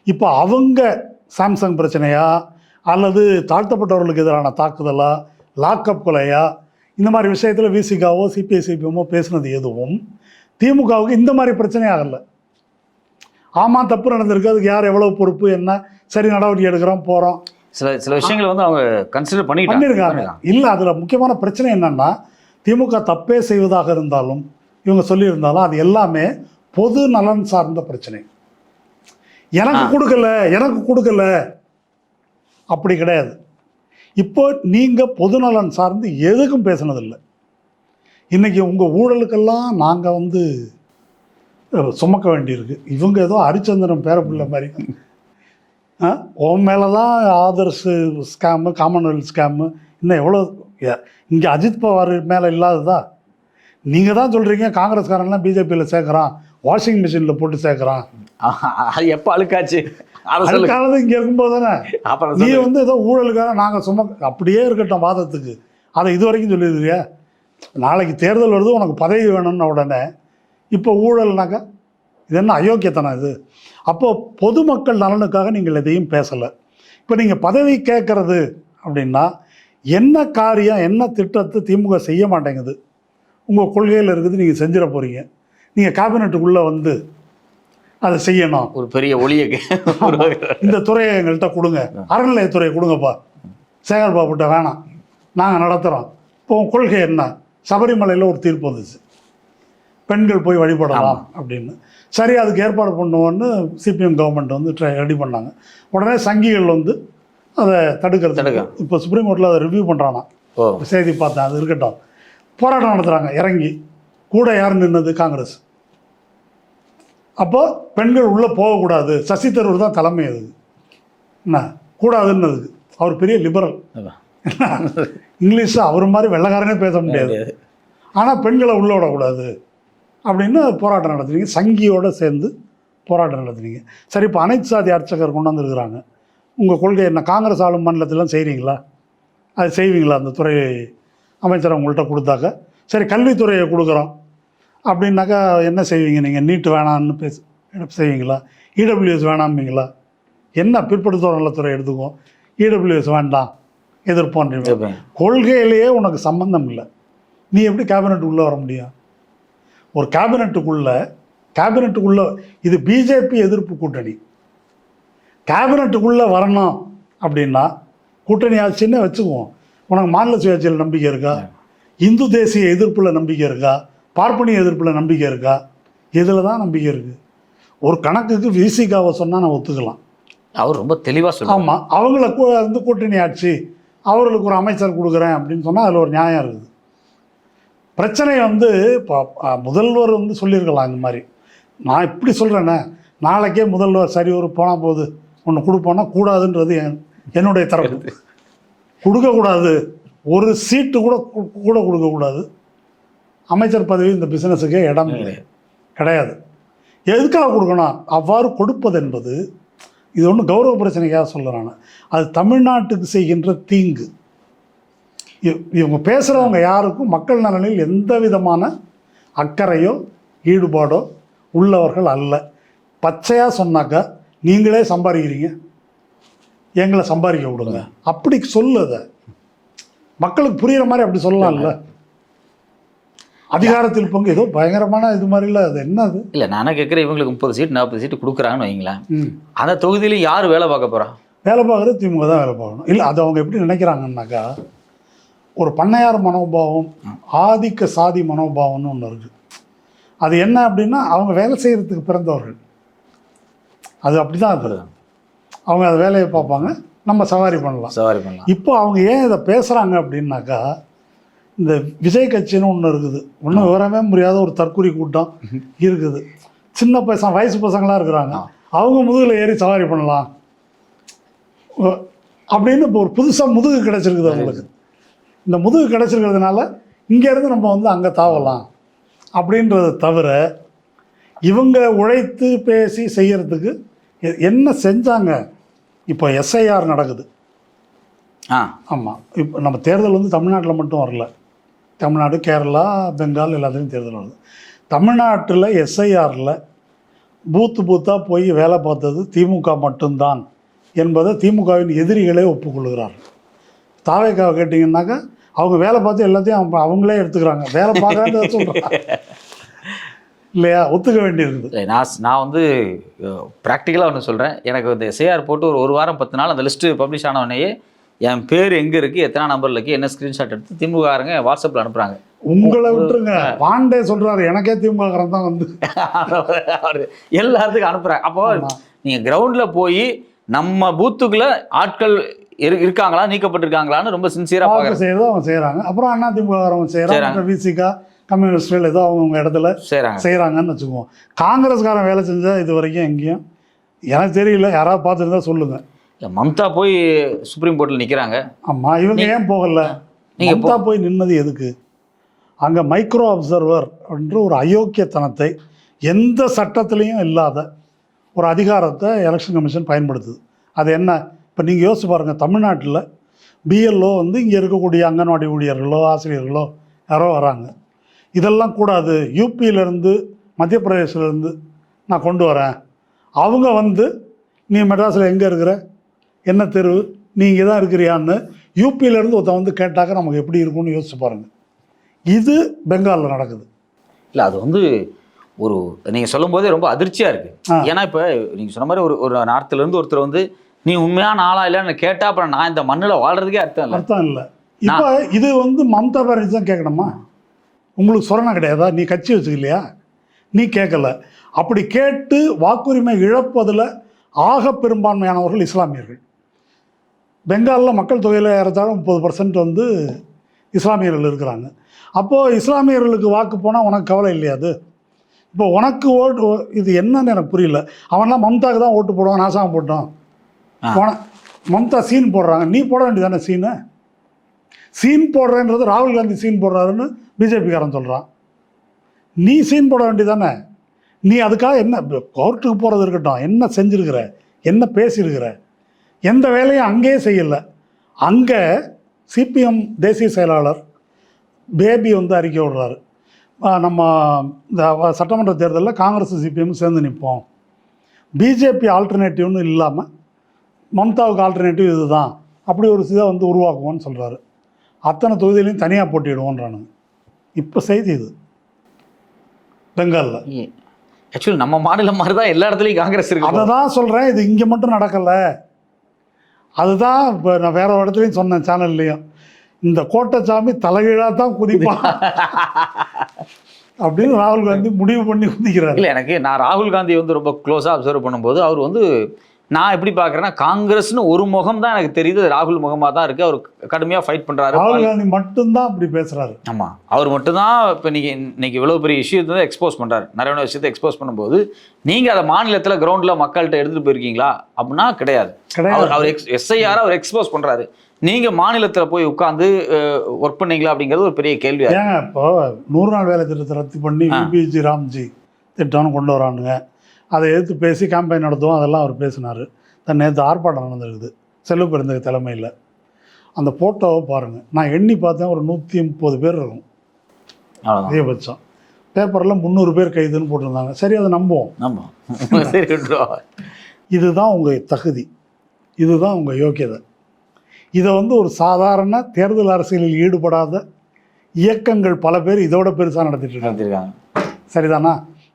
இப்போ அவங்க சாம்சங் பிரச்சனையா அல்லது தாழ்த்தப்பட்டவர்களுக்கு எதிரான தாக்குதலா, லாக்அப் கொலையா, இந்த மாதிரி விஷயத்தில் விசிகாவோ சிபிஎம்ஓ பேசுனது எதுவும் திமுகவுக்கு இந்த மாதிரி பிரச்சனை ஆகலை. ஆமாம் தப்பு நடந்திருக்கு, அதுக்கு யார் எவ்வளோ பொறுப்பு என்ன சரி நடவடிக்கை எடுக்கிறோம் போகிறோம், சில விஷயங்களை வந்து அவங்க கன்சிடர் பண்ணியிருக்காங்க. இல்லை, அதில் முக்கியமான பிரச்சனை என்னென்னா, திமுக தப்பே செய்வதாக இருந்தாலும் இவங்க சொல்லியிருந்தாலும் அது எல்லாமே பொது நலன் சார்ந்த பிரச்சனை. எனக்கு கொடுக்கல அப்படி கிடையாது. இப்போ நீங்கள் பொதுநலன் சார்ந்து எதுக்கும் பேசுனதில்லை. இன்றைக்கி உங்கள் ஊழலுக்கெல்லாம் நாங்கள் வந்து சுமக்க வேண்டியிருக்கு. இவங்க ஏதோ ஹரிச்சந்திரன் பேரப்பிள்ளை மாதிரி உன் மேலே தான் ஆதர்ஸ் ஸ்கேமு, காமன்வெல்த் ஸ்கேமு, இன்னும் எவ்வளோ இங்கே அஜித் பவார் மேலே இல்லாததா? நீங்கள் தான் சொல்கிறீங்க காங்கிரஸ்காரன்லாம் பிஜேபியில் சேர்க்குறான், வாஷிங் மிஷினில் போட்டு சேர்க்குறான். அது எப்போ அழுக்காச்சு? அதுக்கானது இங்கே இருக்கும்போது தானே நீ வந்து ஏதோ ஊழலுக்காக நாங்கள் அப்படியே இருக்கட்டும் வாதத்துக்கு. அதை இது வரைக்கும் சொல்லிடுறியா? நாளைக்கு தேர்தல் வருது, உனக்கு பதவி வேணும்னு உடனே இப்போ ஊழல்னாக்கா இது என்ன அயோக்கியத்தனம் இது? அப்போது பொதுமக்கள் நலனுக்காக நீங்கள் எதையும் பேசலை. இப்போ நீங்கள் பதவி கேட்குறது அப்படின்னா என்ன காரியம் என்ன திட்டத்தை திமுக செய்ய மாட்டேங்குது, உங்கள் கொள்கையில் இருக்குது, நீங்கள் செஞ்சிட போகிறீங்க. நீங்கள் கேபினெட்டுக்குள்ளே வந்து அதை செய்யணும், ஒரு பெரிய ஒளியை இந்த துறையை எங்கள்கிட்ட கொடுங்க, அறநிலையத்துறையை கொடுங்கப்பா, சேகர் பாபுட்ட வேணாம், நாங்கள் நடத்துகிறோம். இப்போ உங்கள் கொள்கை என்ன? சபரிமலையில் ஒரு தீர்ப்பு வந்துச்சு, பெண்கள் போய் வழிபடலாம் அப்படின்னு. சரி, அதுக்கு ஏற்பாடு பண்ணுவோன்னு சிபிஎம் கவர்மெண்ட் வந்து ரெடி பண்ணாங்க. உடனே சங்கிகள் வந்து அதை தடுக்கிறது. இப்போ சுப்ரீம் கோர்ட்டில் அதை ரிவ்யூ பண்ணுறானா, செய்தி பார்த்தேன். அது இருக்கட்டும், போராட்டம் நடத்துகிறாங்க இறங்கி. கூட யார் நின்னது? காங்கிரஸ். அப்போது பெண்கள் உள்ளே போகக்கூடாது, சசி தரூர் தான் தலைமை. அது என்ன கூடாதுன்னதுக்கு அவர் பெரிய லிபரல், இங்கிலீஷில் அவர் மாதிரி வெள்ளைக்காரனே பேச முடியாது, ஆனால் பெண்களை உள்ளே விடக்கூடாது அப்படின்னு போராட்டம் நடத்துனீங்க. சங்கியோடு சேர்ந்து போராட்டம் நடத்துனீங்க. சரி, இப்போ அனைத்து சாதி அர்ச்சகர் கொண்டு வந்துருக்குறாங்க. உங்கள் கொள்கை என்ன? காங்கிரஸ் ஆளும் மாநிலத்திலாம் செய்கிறீங்களா? அது செய்வீங்களா? அந்த துறை அமைச்சர் உங்கள்கிட்ட கொடுத்தாக்க, சரி கல்வித்துறையை கொடுக்குறோம் அப்படின்னாக்கா என்ன செய்வீங்க? நீங்கள் நீட்டு வேணான்னு செய்வீங்களா? இடபிள்யூஎஸ் வேணாம்பீங்களா? என்ன பிற்படுத்தோர் நலத்துறை எடுத்துக்குவோம், இடபிள்யூஎஸ் வேண்டாம் எதிர்ப்போன்றீங்க. கொள்கையிலேயே உனக்கு சம்பந்தம் இல்லை, நீ எப்படி கேபினெட் உள்ளே வர முடியும்? ஒரு கேபினெட்டுக்குள்ள இது பிஜேபி எதிர்ப்பு கூட்டணி. கேபினெட்டுக்குள்ளே வரணும் அப்படின்னா கூட்டணி ஆட்சின்னு வச்சுக்குவோம். உனக்கு மாநில சுயாட்சியில் நம்பிக்கை இருக்கா? இந்து தேசிய எதிர்ப்பில் நம்பிக்கை இருக்கா? பார்ப்பனிய எதிர்ப்பில் நம்பிக்கை இருக்கா? இதில் தான் நம்பிக்கை இருக்குது. ஒரு கணக்குக்கு விசிகாவை சொன்னால் நான் ஒத்துக்கலாம். அவர் ரொம்ப தெளிவாக சொல்லுவார். ஆமாம், அவங்கள வந்து கூட்டணி ஆட்சி, அவர்களுக்கு ஒரு அமைச்சர் கொடுக்குறேன் அப்படின்னு சொன்னால் அதில் ஒரு நியாயம் இருக்குது. பிரச்சனை வந்து இப்போ முதல்வர் வந்து சொல்லியிருக்கலாம் இந்த மாதிரி. நான் இப்படி சொல்கிறேன்னே, நாளைக்கே முதல்வர் சரி ஒரு போனால் போகுது ஒன்று கொடுப்போன்னா கூடாதுன்றது என்னுடைய தரப்பு. கொடுக்கக்கூடாது, ஒரு சீட்டு கூட கொடுக்கக்கூடாது. அமைச்சர் பதவி இந்த பிஸ்னஸுக்கே இடம் கிடையாது. எதுக்காக கொடுக்கணும்? அவ்வாறு கொடுப்பது என்பது இது ஒன்றும் கௌரவ பிரச்சனைக்காக சொல்கிறேன் நான். அது தமிழ்நாட்டுக்கு செய்கின்ற தீங்கு. இவங்க பேசுகிறவங்க யாருக்கும் மக்கள் நலனில் எந்த விதமான அக்கறையோ ஈடுபாடோ உள்ளவர்கள் அல்ல. பச்சையாக சொன்னாக்கா நீங்களே சம்பாதிக்கிறீங்க, எங்களை சம்பாதிக்க விடுங்க அப்படி சொல்லுத மக்களுக்கு புரிகிற மாதிரி அப்படி சொல்லலாம்ல. அதிகாரத்தில் பங்கு ஏதோ பயங்கரமான இது மாதிரி இல்லை. அது என்ன அது இல்லை, நானே கேட்குறேன். இவங்களுக்கு 30 சீட் 40 சீட்டு கொடுக்குறாங்கன்னு வைங்களேன். அந்த தொகுதியிலையும் யார் வேலை பார்க்க போகிறா? வேலை பார்க்குறது திமுக தான் வேலை பார்க்கணும். இல்லை, அது அவங்க எப்படி நினைக்கிறாங்கன்னாக்கா, ஒரு பண்ணையார் மனோபாவம், ஆதிக்க சாதி மனோபாவம்னு ஒன்று இருக்குது. அது என்ன அப்படின்னா, அவங்க வேலை செய்கிறதுக்கு பிறந்தவர்கள். அது அப்படி தான் இருக்குது. அவங்க அந்த வேலையை பார்ப்பாங்க, நம்ம சவாரி பண்ணலாம். இப்போ அவங்க ஏன் இதை பேசுகிறாங்க அப்படின்னாக்கா, இந்த விஜய் கட்சின்னு ஒன்று இருக்குது. ஒன்றும் விவரமே முடியாத ஒரு தற்கொலை கூட்டம் இருக்குது. சின்ன வயசு பசங்களாக இருக்கிறாங்க. அவங்க முதுகில் ஏறி சவாரி பண்ணலாம் அப்படின்னு இப்போ ஒரு புதுசாக முதுகு கிடச்சிருக்குது அவங்களுக்கு. இந்த முதுகு கிடச்சிருக்கிறதுனால இங்கேருந்து நம்ம வந்து அங்கே தாவலாம் அப்படின்றத தவிர, இவங்க உழைத்து பேசி செய்கிறதுக்கு என்ன செஞ்சாங்க? இப்போ எஸ்ஐஆர் நடக்குது. ஆமாம், இப்போ நம்ம தேர்தல் வந்து தமிழ்நாட்டில் மட்டும் வரல. தமிழ்நாடு, கேரளா, பெங்கால் எல்லாத்துலேயும் தேர்தல் வருது. தமிழ்நாட்டில் எஸ்ஐஆரில் பூத்தாக போய் வேலை பார்த்தது திமுக மட்டும்தான் என்பதை திமுகவின் எதிரிகளே ஒப்புக்கொள்கிறார்கள். தாவேக்காவை கேட்டிங்கன்னாக்கா அவங்க வேலை பார்த்து எல்லாத்தையும் அவங்களே எடுத்துக்கிறாங்க. வேலை பார்க்குறான்னு சொல்கிறாங்க இல்லையா? ஒத்துக்க வேண்டியிருக்குது. நான் வந்து ப்ராக்டிக்கலாக ஒன்று சொல்கிறேன். எனக்கு இந்த எஸ்ஐஆர் போட்டு ஒரு வாரம் 10 நாள் அந்த லிஸ்ட்டு பப்ளிஷ் ஆனவனையே என் பேர் எங்கே இருக்குது, எத்தனை நம்பரில் இருக்குது, என்ன ஸ்க்ரீன்ஷாட் எடுத்து திமுககாரங்க வாட்ஸ்அப்பில் அனுப்புகிறாங்க. உங்களை விட்டுருங்க, பாண்டே சொல்கிறாரு எனக்கே திமுககாரன் தான் வந்து எல்லாத்துக்கும் அனுப்புகிறாங்க. அப்போ நீங்கள் கிரவுண்டில் போய் நம்ம பூத்துக்குள்ளே ஆட்கள் இருக்காங்களா, நீக்கப்பட்டிருக்காங்களான்னு ரொம்ப சின்சியராக பார்க்குறது செய்யறதோ அவங்க செய்கிறாங்க. அப்புறம் அண்ணா திமுககாரங்க செய்கிறாங்க, விசிகா கம்யூனிஸ்ட்கள் ஏதோ அவங்க இடத்துல செய்கிறாங்கன்னு வச்சுக்குவோம். காங்கிரஸ்காரன் வேலை செஞ்சால் இது வரைக்கும் எங்கேயும் எனக்கு தெரியல. யாராவது பார்த்துருந்தா சொல்லுங்கள். மம்தா போய் சுப்ரீம் கோர்ட்டில் நிற்கிறாங்க. ஆமாம், இவங்க ஏன் போகல? மம்தா போய் நின்னது எதுக்கு? அங்கே மைக்ரோ அப்சர்வர் என்ற ஒரு அயோக்கியத்தனத்தை, எந்த சட்டத்திலையும் இல்லாத ஒரு அதிகாரத்தை எலெக்ஷன் கமிஷன் பயன்படுத்துது. அது என்ன? இப்போ நீங்கள் யோசிச்சு பாருங்கள், தமிழ்நாட்டில் பிஎல்ஓ வந்து இங்கே இருக்கக்கூடிய அங்கன்வாடி ஊழியர்களோ ஆசிரியர்களோ யாரோ வராங்க. இதெல்லாம் கூடாது, யூபியிலேருந்து மத்திய பிரதேசிலேருந்து நான் கொண்டு வரேன். அவங்க வந்து நீ மெட்ராஸில் எங்கே இருக்கிற, என்ன தெரு, நீ இங்கே தான் இருக்கிறியான்னு யூபியிலேருந்து ஒருத்தன் வந்து கேட்டாக்க நமக்கு எப்படி இருக்கும்னு யோசிச்சு பாருங்கள். இது பெங்காலில் நடக்குது. இல்லை, அது வந்து ஒரு நீங்கள் சொல்லும் போதே ரொம்ப அதிர்ச்சியாக இருக்குது. ஏன்னா இப்போ நீங்கள் சொன்ன மாதிரி ஒரு நார்த்துலேருந்து ஒருத்தர் வந்து நீ உண்மையான ஆளா இல்லைன்னு கேட்டால் அப்புறம் நான் இந்த மண்ணில் வாழ்கிறதுக்கே அர்த்தம் இல்லை. இப்போ இது வந்து மம்தா பானர்ஜி தான் கேட்கணுமா? உங்களுக்கு சொரணை கிடையாதா? நீ கட்சி வச்சுக்கலையா? நீ கேட்கல. அப்படி கேட்டு வாக்குரிமை இழப்பதில் ஆக பெரும்பான்மையானவர்கள் இஸ்லாமியர்கள். பெங்காலில் மக்கள் தொகையில் ஏறத்தாழ 30% வந்து இஸ்லாமியர்கள் இருக்கிறாங்க. அப்போது இஸ்லாமியர்களுக்கு வாக்கு போனால் உனக்கு கவலை இல்லையா? அது இப்போ உனக்கு ஓட்டு இது என்னன்னு எனக்கு புரியல. அவன்லாம் மம்தாவுக்கு தான் ஓட்டு போடுவான், நாசாம போட்டோம். மம்தா சீன் போடுறாங்க, நீ போட வேண்டியதானே சீனு? சீன் போடுறேன்றது ராகுல் காந்தி சீன் போடுறாருன்னு பிஜேபிக்காரன் சொல்கிறான். நீ சீன் போட வேண்டியதானே? நீ அதுக்காக என்ன கோர்ட்டுக்கு போகிறது இருக்கட்டும், என்ன செஞ்சுருக்கிற, என்ன பேசியிருக்கிற, எந்த வேலையும் அங்கேயே செய்யலை. அங்கே சிபிஎம் தேசிய செயலாளர் பேபி வந்து அறிக்கை விடுறாரு, நம்ம இந்த சட்டமன்ற தேர்தலில் காங்கிரஸ் சிபிஎம் சேர்ந்து நிற்போம், பிஜேபி ஆல்டர்னேட்டிவ்னு இல்லாமல் மம்தாவுக்கு ஆல்டர்னேட்டிவ் இது தான், அப்படி ஒரு இதை வந்து உருவாக்குவோன்னு சொல்கிறாரு. அத்தனை தொகுதியிலையும் தனியாக போட்டிடுவோன்றானுங்க. இப்போ செய்தி இது. பெங்காலில். ஆக்சுவலி நம்ம மாநிலம் மாதிரி தான் எல்லா இடத்துலையும் காங்கிரஸ் இருக்கு. அதை தான் சொல்கிறேன், இது இங்கே மட்டும் நடக்கலை. அதுதான் இப்போ நான் வேற ஒரு இடத்துலையும் சொன்னேன் சேனல்லையும், இந்த கோட்டச்சாமி தலைகீழாக தான் குதிப்பான் அப்படின்னு ராகுல் காந்தி முடிவு பண்ணி குதிக்கிறார். இல்லை, நான் ராகுல் காந்தி வந்து ரொம்ப க்ளோஸாக அப்சர்வ் பண்ணும்போது அவர் வந்து நான் எப்படி பார்க்குறேன்னா, காங்கிரஸ்னு ஒரு முகம் தான் எனக்கு தெரியுது, ராகுல் முகமாக தான் இருக்குது. அவர் கடுமையாக ஃபைட் பண்ணுறாரு. ராகுல் காந்தி மட்டும்தான் அப்படி பேசுகிறாரு. ஆமாம், அவர் மட்டும்தான் இப்போ இன்னைக்கு இவ்வளோ பெரிய விஷயத்தை வந்து எக்ஸ்போஸ் பண்ணுறாரு, நிறைய விஷயத்தை எக்ஸ்போஸ் பண்ணும்போது நீங்கள் அதை மாநிலத்தில் கிரவுண்டில் மக்கள்கிட்ட எடுத்துகிட்டு போயிருக்கீங்களா அப்படின்னா கிடையாது. அவர் எஸ்ஐஆர் அவர் எக்ஸ்போஸ் பண்ணுறாரு. நீங்கள் மாநிலத்தில் போய் உட்காந்து ஒர்க் பண்ணீங்களா அப்படிங்கிறது ஒரு பெரிய கேள்வி. ஏங்க இப்போ 100 நாள் வேலை திட்டத்தை ரத்து பண்ணி விபிஜி ராம்ஜி திட்டம்னு கொண்டு வரானுங்க, அதை எதிர்த்து பேசி கேம்பெயின் நடத்துவோம், அதெல்லாம் அவர் பேசினார். நேற்று ஆர்ப்பாட்டம் நடந்திருக்குது செல்வ பெருந்தகை தலைமையில். அந்த ஃபோட்டோவை பாருங்கள், நான் எண்ணி பார்த்தேன், ஒரு 130 பேர் இருக்கும் அதிகபட்சம். பேப்பரில் 300 பேர் கைதுன்னு போட்டிருந்தாங்க. சரி, அதை நம்புவோம். இதுதான் உங்கள் தகுதி, இதுதான் உங்கள் யோக்கியதை. இதை வந்து ஒரு சாதாரண தேர்தல் அரசியலில் ஈடுபடாத இயக்கங்கள் பல பேர் இதோட பெருசாக நடத்திட்டு இருக்காங்க. சரிதானா?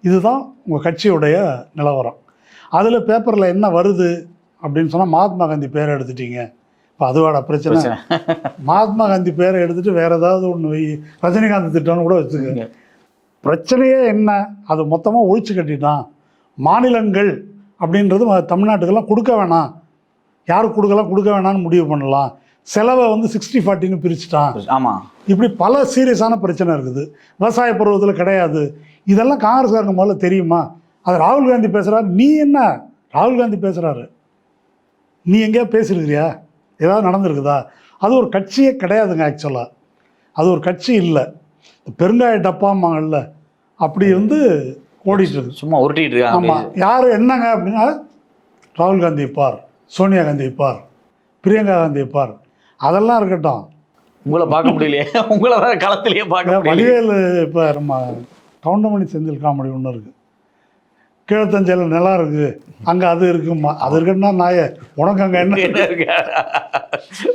இதுதான் உங்கள் கட்சியுடைய நிலவரம். அதில் பேப்பரில் என்ன வருது அப்படின்னு சொன்னால், மகாத்மா காந்தி பேரை எடுத்துட்டீங்க, இப்போ அதுவாட பிரச்சனை. மகாத்மா காந்தி பேரை எடுத்துகிட்டு வேறு ஏதாவது ஒன்று ரஜினிகாந்த் திட்டம்னு கூட வச்சுக்கோங்க. பிரச்சனையே என்ன, அது மொத்தமாக ஒழிச்சு கட்டிட்டான். மாநிலங்கள் அப்படின்றது தமிழ்நாட்டுக்கெல்லாம் கொடுக்க வேணாம், யாருக்கு கொடுக்க வேணாம்னு முடிவு பண்ணலாம். செலவை வந்து 60-40ன்னு பிரிச்சுட்டான். ஆமாம், இப்படி பல சீரியஸான பிரச்சனை இருக்குது. விவசாய பருவத்தில் கிடையாது. இதெல்லாம் காங்கிரஸ்காரங்க முதல்ல தெரியுமா? அது ராகுல் காந்தி பேசுகிறாரு. நீ என்ன ராகுல் காந்தி பேசுகிறாரு, நீ எங்கேயா பேசியிருக்கிறியா? ஏதாவது நடந்திருக்குதா? அது ஒரு கட்சியே கிடையாதுங்க. ஆக்சுவலாக அது ஒரு கட்சி இல்லை. பெருங்காய டப்பாம்மாங்கல்ல, அப்படி வந்து ஓடிட்டு இருக்கு, சும்மா உருட்டிட்டு இருக்காங்க. ஆமாம், யார் என்னங்க அப்படின்னா, ராகுல் காந்தியை பார், சோனியா காந்தியை பார், பிரியங்கா காந்தியை பார், அதெல்லாம் இருக்கட்டும். உங்களை பார்க்க முடியலையே, உங்களை தான் களத்திலேயே பார்க்க. வடிவேலு இப்போ நம்ம கவுண்டமணி செந்தில் காமெடி ஒன்று இருக்குது, கீழத்தஞ்சையில் நிலம் இருக்குது, அங்கே அது இருக்குமா, அது இருக்குன்னா நாய உனக்கு அங்கே என்ன இருக்கு,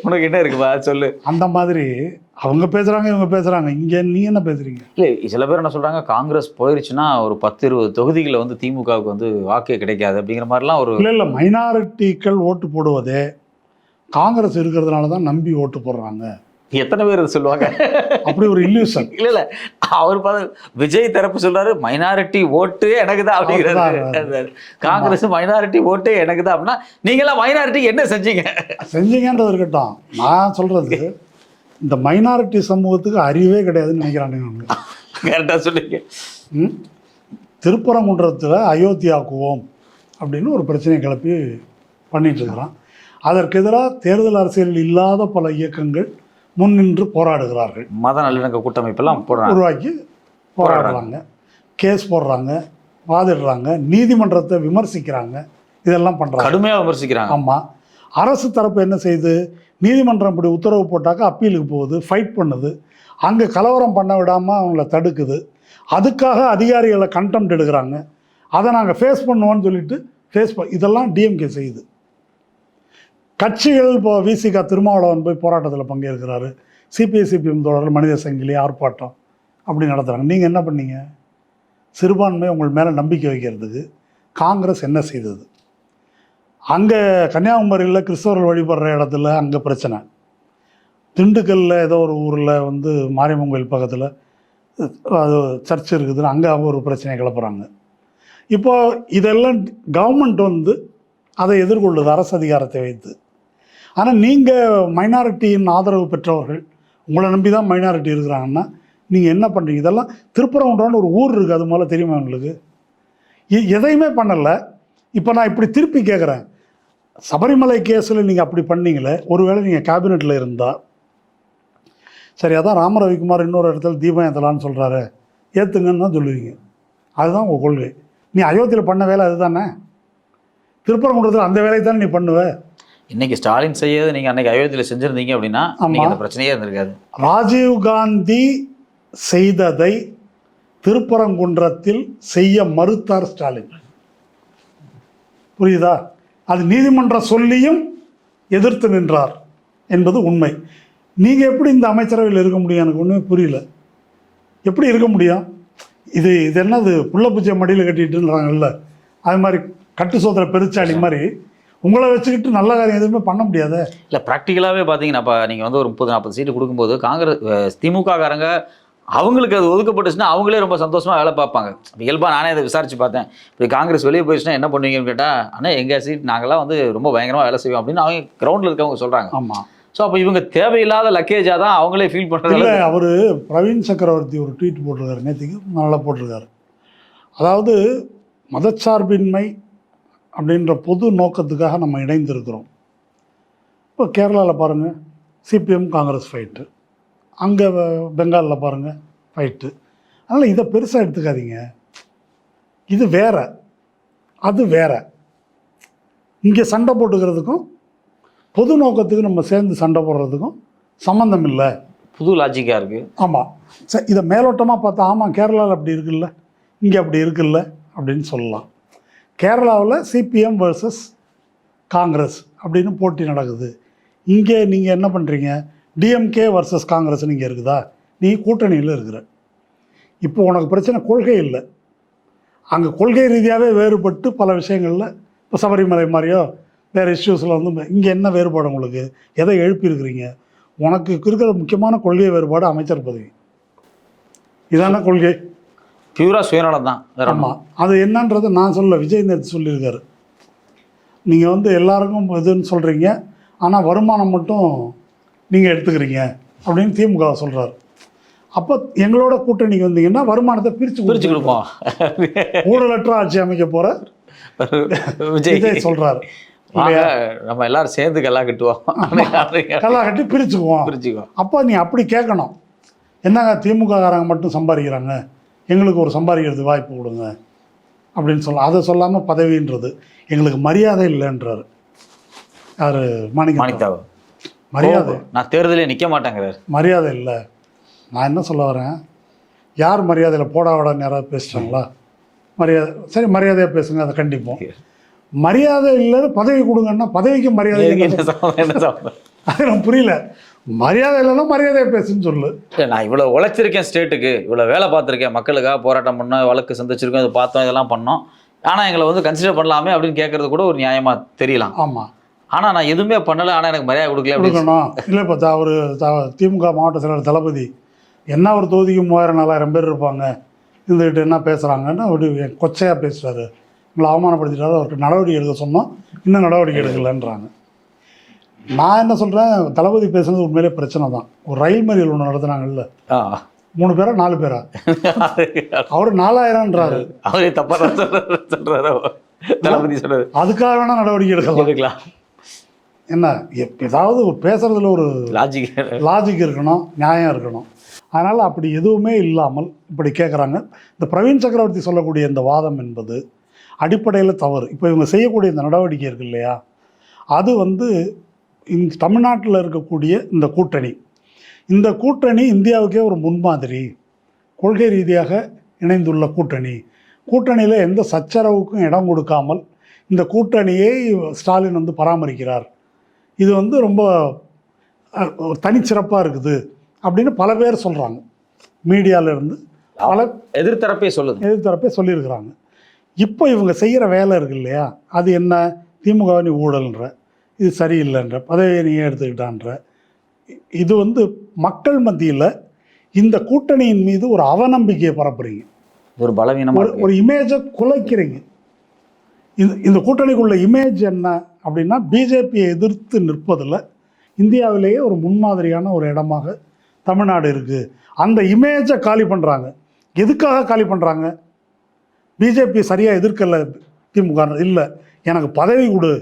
உனக்கு என்ன இருக்குப்பா சொல்லு. அந்த மாதிரி அவங்க பேசுகிறாங்க, இவங்க பேசுகிறாங்க. இங்கே நீ என்ன பேசுகிறீங்க? இல்லை, சில பேர் என்ன சொல்கிறாங்க, காங்கிரஸ் போயிடுச்சுன்னா ஒரு 10-20 தொகுதிகளில் வந்து திமுகவுக்கு வந்து வாக்கே கிடைக்காது அப்படிங்கிற மாதிரிலாம் ஒரு. இல்லை, மைனாரிட்டிகள் ஓட்டு போடுவதே காங்கிரஸ் இருக்கிறதுனால தான் நம்பி ஓட்டு போடுறாங்க. எத்தனை பேர் சொல்லுவாங்க அப்படி ஒரு இல்லூஷன். இல்லை, அவர் விஜய் தரப்பு சொல்றாரு மைனாரிட்டி ஓட்டு எனக்கு தான் அப்படிங்கிறது. காங்கிரஸ் மைனாரிட்டி ஓட்டு எனக்கு தான் அப்படின்னா, நீங்களாம் மைனாரிட்டி என்ன செஞ்சீங்கன்றது இருக்கட்டும். நான் சொல்றது, இந்த மைனாரிட்டி சமூகத்துக்கு அறிவே கிடையாதுன்னு நினைக்கிறாங்க. கரெக்டாக சொல்லிங்க. திருப்பரங்குன்றத்தில் அயோத்தியாக்குவோம் அப்படின்னு ஒரு பிரச்சனையை கிளப்பி பண்ணிட்டு இருக்கிறான். அதற்கு எதிராக தேர்தல் அரசியலில் இல்லாத பல இயக்கங்கள் முன்னின்று போராடுகிறார்கள். மத நல்லிணக்க கூட்டமைப்பெல்லாம் உருவாக்கி போராடுறாங்க, கேஸ் போடுறாங்க, வாதிடுறாங்க, நீதிமன்றத்தை விமர்சிக்கிறாங்க, இதெல்லாம் பண்ணுறாங்க, கடுமையாக விமர்சிக்கிறாங்க. ஆமாம், அரசு தரப்பு என்ன செய்யுது? நீதிமன்றம் இப்படி உத்தரவு போட்டாக்கா அப்பீலுக்கு போகுது, ஃபைட் பண்ணுது, அங்கே கலவரம் பண்ண விடாமல் அவங்கள தடுக்குது. அதுக்காக அதிகாரிகளை கண்டெம்ட் எடுக்கிறாங்க. அதை நாங்கள் ஃபேஸ் பண்ணுவோன்னு சொல்லிட்டு இதெல்லாம் டிஎம்கே செய்யுது. கட்சிகள் இப்போ விசிகா திருமாவளவன் போய் போராட்டத்தில் பங்கேற்கிறாரு, சிபிஎம் தொடரில் மனித சங்கிலி ஆர்ப்பாட்டம் அப்படி நடத்துகிறாங்க. நீங்கள் என்ன பண்ணீங்க? சிறுபான்மை உங்கள் மேலே நம்பிக்கை வைக்கிறதுக்கு காங்கிரஸ் என்ன செய்தது? அங்கே கன்னியாகுமரியில் கிறிஸ்தவர்கள் வழிபடுற இடத்துல அங்கே பிரச்சனை, திண்டுக்கல்லில் ஏதோ ஒரு ஊரில் வந்து மாரியம்மன் கோயில் பக்கத்தில் அது சர்ச் இருக்குதுன்னு அங்கே ஒரு பிரச்சனையை கிளப்புறாங்க. இப்போது இதெல்லாம் கவர்மெண்ட் வந்து அதை எதிர்கொள்ளுது அரசு அதிகாரத்தை வைத்து. ஆனால் நீங்கள் மைனாரிட்டியின் ஆதரவு பெற்றவர்கள், உங்களை நம்பி தான் மைனாரிட்டி இருக்கிறாங்கன்னா நீங்கள் என்ன பண்ணுறீங்க? இதெல்லாம் திருப்பரங்குன்றான்னு ஒரு ஊர் இருக்குது, அது முதல்ல தெரியுமா உங்களுக்கு? எதையுமே பண்ணலை. இப்போ நான் இப்படி திருப்பி கேட்குறேன், சபரிமலை கேஸில் நீங்கள் அப்படி பண்ணீங்களே, ஒருவேளை நீங்கள் கேபினெட்டில் இருந்தால் சரி, அதான் ராம ரவிக்குமார் இன்னொரு இடத்துல தீபம் ஏற்றலான்னு சொல்கிறாரு, ஏற்றுங்கன்னு தான் சொல்லுவீங்க. அதுதான் உங்கள் கொள்கை. நீ அயோத்தியில் பண்ண வேலை அதுதானே, திருப்பரங்குன்றத்தில் அந்த வேலையை தானே நீ பண்ணுவ. இன்னைக்கு ஸ்டாலின் செய்யறது நீங்கள் அன்னைக்கு அயோத்தியில் செஞ்சுருந்தீங்க அப்படின்னா அந்த பிரச்சனையே இருந்திருக்காது. ராஜீவ் காந்தி செய்ததை திருப்பரங்குன்றத்தில் செய்ய மறுத்தார் ஸ்டாலின். புரியுதா? அது நீதிமன்றம் சொல்லியும் எதிர்த்து நின்றார் என்பது உண்மை. நீங்கள் எப்படி இந்த அமைச்சரவையில் இருக்க முடியும்? எனக்கு ஒன்றுமே புரியல. எப்படி இருக்க முடியும்? இது என்னது புள்ள பூச்சியை மடியில் கட்டிட்டுன்றாங்கல்ல, அது மாதிரி கட்டு சோதனை பெருச்சாடி மாதிரி உங்களை வச்சுக்கிட்டு நல்ல காரியம் எதுவுமே பண்ண முடியாது. இல்லை ப்ராக்டிக்கலாகவே பார்த்தீங்கன்னா இப்போ நீங்கள் வந்து ஒரு 30-40 சீட்டு கொடுக்கும்போது காங்கிரஸ் திமுக காரங்க அவங்களுக்கு அது ஒதுக்கப்பட்டுச்சுன்னா அவங்களே ரொம்ப சந்தோஷமாக வேலை பார்ப்பாங்க. இயல்பாக நானே அதை விசாரிச்சு பார்த்தேன். இப்படி காங்கிரஸ் வெளியே போயிடுச்சுன்னா என்ன பண்ணுவீங்கன்னு கேட்டால், ஆனால் எங்கள் சீட் நாங்களாம் வந்து ரொம்ப பயங்கரமாக வேலை செய்வோம் அப்படின்னு அவங்க கிரவுண்டில் இருக்கவங்க சொல்கிறாங்க. ஆமாம். ஸோ அப்போ இவங்க தேவையில்லாத லக்கேஜாக தான் அவங்களே ஃபீல் பண்ணுறது. இல்லை, அவர் பிரவீன் சக்கரவர்த்தி ஒரு ட்வீட் போட்டிருக்காரு நேற்றுக்கு, நல்லா போட்டிருக்காரு. அதாவது மதச்சார்பின்மை அப்படின்ற பொது நோக்கத்துக்காக நம்ம இணைந்திருக்கிறோம். இப்போ கேரளாவில் பாருங்கள், சிபிஎம் காங்கிரஸ் ஃபைட்டு, அங்கே பெங்காலில் பாருங்கள் ஃபைட்டு. அதனால் இதை பெருசாக எடுத்துக்காதீங்க. இது வேற, அது வேற. இங்கே சண்டை போட்டுக்கிறதுக்கும் பொது நோக்கத்துக்கு நம்ம சேர்ந்து சண்டை போடுறதுக்கும் சம்மந்தம் இல்லை. புது லாஜிக்காக இருக்குது. ஆமாம், சரி, இதை மேலோட்டமாக பார்த்தா ஆமாம் கேரளாவில் அப்படி இருக்குல்ல, இங்கே அப்படி இருக்குல்ல அப்படின்னு சொல்லலாம். கேரளாவில் சிபிஎம் வர்சஸ் காங்கிரஸ் அப்படின்னு போட்டி நடக்குது. இங்கே நீங்கள் என்ன பண்ணுறீங்க, டிஎம்கே வர்சஸ் காங்கிரஸ் நீங்கள் இருக்குதா, நீ கூட்டணியில் இருக்கிற. இப்போ உனக்கு பிரச்சனை கொள்கை இல்லை, அங்கே கொள்கை ரீதியாகவே வேறுபட்டு பல விஷயங்களில், இப்போ சபரிமலை மாதிரியோ வேறு இஷ்யூஸில் வந்து இங்கே என்ன வேறுபாடு உங்களுக்கு, எதை எழுப்பியிருக்கிறீங்க? உனக்கு இருக்கிற முக்கியமான கொள்கை வேறுபாடு அமைச்சர் பதவி. இதான கொள்கை, பியூரா சுயநலம் தான். ஆமாம், அது என்னன்றது நான் சொல்ல, விஜய் நேற்று சொல்லியிருக்காரு. நீங்கள் வந்து எல்லாருக்கும் இதுன்னு சொல்கிறீங்க, ஆனால் வருமானம் மட்டும் நீங்கள் எடுத்துக்கிறீங்க அப்படின்னு திமுக சொல்கிறார். அப்போ எங்களோட கூட்டணிக்கு வந்தீங்கன்னா வருமானத்தை பிரித்து கொடுப்போம், ஊழலற்ற ஆட்சி அமைக்க போகிற விஜய் சொல்கிறார். நம்ம எல்லாரும் சேர்ந்து கல்லா கட்டுவோம், கல்லா கட்டி பிரிச்சுக்குவோம். அப்போ நீ அப்படி கேட்கணும், என்னங்க திமுக காரங்க மட்டும் சம்பாதிக்கிறாங்க, எங்களுக்கு ஒரு சம்பாதிக்கிறது வாய்ப்பு கொடுங்க அப்படின்னு சொல்லலாம். அதை சொல்லாமல் பதவின்றது எங்களுக்கு மரியாதை இல்லைன்றார் யார், மாணிக்கத்தாவு. மரியாதை, நான் தேர்தலே நிற்க மாட்டேங்கிறார். மரியாதை இல்லை. நான் என்ன சொல்ல வரேன், யார் மரியாதையில் போடா வாடான்னு யாராவது பேசிட்டாங்களா? மரியாதை, சரி மரியாதையாக பேசுங்க, அதை கண்டிப்போம். மரியாதை இல்லைன்னு பதவி கொடுங்கன்னா பதவிக்கு மரியாதை அது எனக்கு புரியல. மரியாதை இல்லைன்னா மரியாதையை பேசுன்னு சொல்லு. நான் இவ்வளோ உழைச்சிருக்கேன், ஸ்டேட்டுக்கு இவ்வளோ வேலை பார்த்துருக்கேன், மக்களுக்காக போராட்டம் பண்ணோம், வழக்கு சந்திச்சிருக்கோம், இதை பார்த்தோம், இதெல்லாம் பண்ணோம், ஆனால் எங்களை வந்து கன்சிடர் பண்ணலாமே அப்படின்னு கேட்கறது கூட ஒரு நியாயமாக தெரியலாம். ஆமாம், ஆனால் நான் எதுவுமே பண்ணலை, ஆனால் எனக்கு மரியாதை கொடுக்கணும். இல்லை, இப்போ அவர் திமுக மாவட்ட செயலர் தளபதி என்ன ஒரு தொகுதிக்கு 3000-4000 பேர் இருப்பாங்க, இருந்துக்கிட்டு என்ன பேசுகிறாங்கன்னு ஒரு கொச்சையாக பேசுகிறாரு, உங்களை அவமானப்படுத்திட்டாரு, அவர்கிட்ட நடவடிக்கை எடுக்க சொன்னோம், இன்னும் நடவடிக்கை எடுக்கலைன்றாங்க. நான் என்ன சொல்கிறேன், தளபதி பேசுனது உண்மையிலே பிரச்சனை தான். ஒரு ரயில் மறியல் ஒன்று நடத்துனாங்கல்ல, 3 பேரா 4 பேரா, அவர் 4000ன்றாரு. அவரே தப்பாக சொல்கிறாரு, தளபதி சொல்கிறாரு. அதுக்காக வேணால் நடவடிக்கை எடுக்கலாம். என்ன, ஏதாவது பேசுகிறதுல ஒரு லாஜிக் இருக்கணும், நியாயம் இருக்கணும். அதனால் அப்படி எதுவுமே இல்லாமல் இப்படி கேட்குறாங்க. இந்த பிரவீன் சக்கரவர்த்தி சொல்லக்கூடிய இந்த வாதம் என்பது அடிப்படையில் தவறு. இப்போ இவங்க செய்யக்கூடிய இந்த நடவடிக்கை இருக்கு இல்லையா, அது வந்து இந்த தமிழ்நாட்டில் இருக்கக்கூடிய இந்த கூட்டணி இந்தியாவுக்கே ஒரு முன்மாதிரி, கொள்கை ரீதியாக இணைந்துள்ள கூட்டணியில் எந்த சச்சரவுக்கும் இடம் கொடுக்காமல் இந்த கூட்டணியை ஸ்டாலின் வந்து பராமரிக்கிறார். இது வந்து ரொம்ப தனிச்சிறப்பாக இருக்குது அப்படின்னு பல பேர் சொல்கிறாங்க. மீடியாவிலேருந்து பல எதிர்த்தரப்பே சொல்லியிருக்கிறாங்க. இப்போ இவங்க செய்கிற வேலை இருக்கு இல்லையா, அது என்ன, திமுக நீ ஊழல்ன்ற, இது சரியில்லைன்ற, பதவியை நீ எடுத்துக்கிட்டான்ற, இது வந்து மக்கள் மத்தியில் இந்த கூட்டணியின் மீது ஒரு அவநம்பிக்கையை பரப்புறீங்க, ஒரு பலவீனமாக ஒரு இமேஜை குலைக்கிறீங்க. இந்த கூட்டணிக்குள்ள இமேஜ் என்ன அப்படின்னா, பிஜேபியை எதிர்த்து நிற்பதில் இந்தியாவிலேயே ஒரு முன்மாதிரியான ஒரு இடமாக தமிழ்நாடு இருக்குது. அந்த இமேஜை காலி பண்ணுறாங்க. எதுக்காக காலி பண்ணுறாங்க? பிஜேபி சரியாக எதிர்க்கலை திமுக, இல்லை எனக்கு பதவி கொடு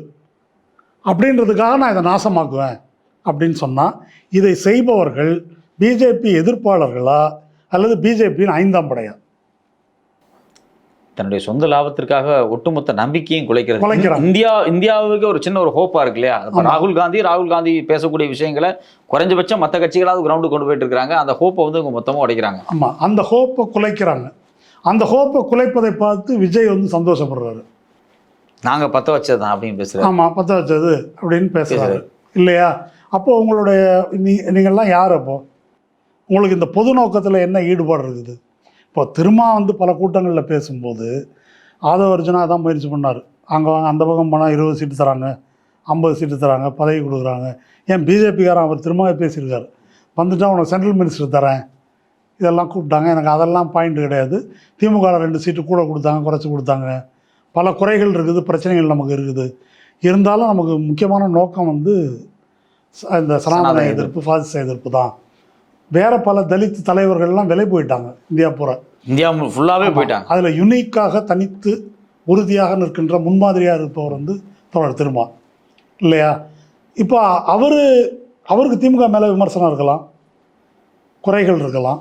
அப்படின்றதுக்காக நான் இதை நாசமாக்குவேன் அப்படின்னு சொன்னால், இதை செய்பவர்கள் பிஜேபி எதிர்ப்பாளர்களா அல்லது பிஜேபியின் 5ஆம் படையா? தன்னுடைய சொந்த லாபத்திற்காக ஒட்டுமொத்த நம்பிக்கையும் குலைக்கிறது. இந்தியாவுக்கு ஒரு சின்ன ஒரு ஹோப்பா இருக்கு இல்லையா, ராகுல் காந்தி பேசக்கூடிய விஷயங்களை குறைஞ்சபட்சம் மற்ற கட்சிகளாவது கிரவுண்டு கொண்டு போயிட்டு இருக்காங்க. அந்த ஹோப்பை வந்து இவங்க மொத்தமாக உடைக்கிறாங்க. ஆமாம், அந்த ஹோப்பை குலைக்கிறாங்க. அந்த ஹோப்பை குலைப்பதை பார்த்து விஜய் வந்து சந்தோஷப்படுறாரு. நாங்கள் பற்ற வச்சது தான் அப்படின்னு பேசுகிறாரு. ஆமாம், பற்ற வச்சது அப்படின்னு பேசுகிறாரு இல்லையா. அப்போ உங்களுடைய நீங்கள்லாம் யார்? அப்போ உங்களுக்கு இந்த பொது நோக்கத்தில் என்ன ஈடுபாடு இருக்குது? இப்போ திருமா வந்து பல கூட்டங்களில் பேசும்போது ஆதவ அர்ஜுனா தான் முயற்சி பண்ணார். அங்கே வாங்க, அந்த பக்கம் போனால் 20 சீட்டு தராங்க, 50 சீட்டு தராங்க, பதவி கொடுக்குறாங்க. ஏன் பிஜேபிக்காரன் அவர் திரும்பவே பேசியிருக்காரு, வந்துட்டால் உனக்கு சென்ட்ரல் மினிஸ்டர் தரேன், இதெல்லாம் கூப்பிட்டாங்க. எனக்கு அதெல்லாம் பாயிண்ட் கிடையாது. திமுகவில் 2 சீட்டு கூட கொடுத்தாங்க, குறைச்சி கொடுத்தாங்க, பல குறைகள் இருக்குது, பிரச்சனைகள் நமக்கு இருக்குது. இருந்தாலும் நமக்கு முக்கியமான நோக்கம் வந்து இந்த சனாதன எதிர்ப்பு, பாசிச எதிர்ப்பு தான். வேறு பல தலித் தலைவர்கள்லாம் விலை போயிட்டாங்க இந்தியா பூரா, இந்தியா ஃபுல்லாகவே போயிட்டாங்க. அதில் யுனிக்காக தனித்து உறுதியாக நிற்கின்ற முன்மாதிரியாக இருப்பவர் வந்து தோழர் திருமா இல்லையா? இப்போ அவருக்கு திமுக மேலே விமர்சனம் இருக்கலாம், குறைகள் இருக்கலாம்.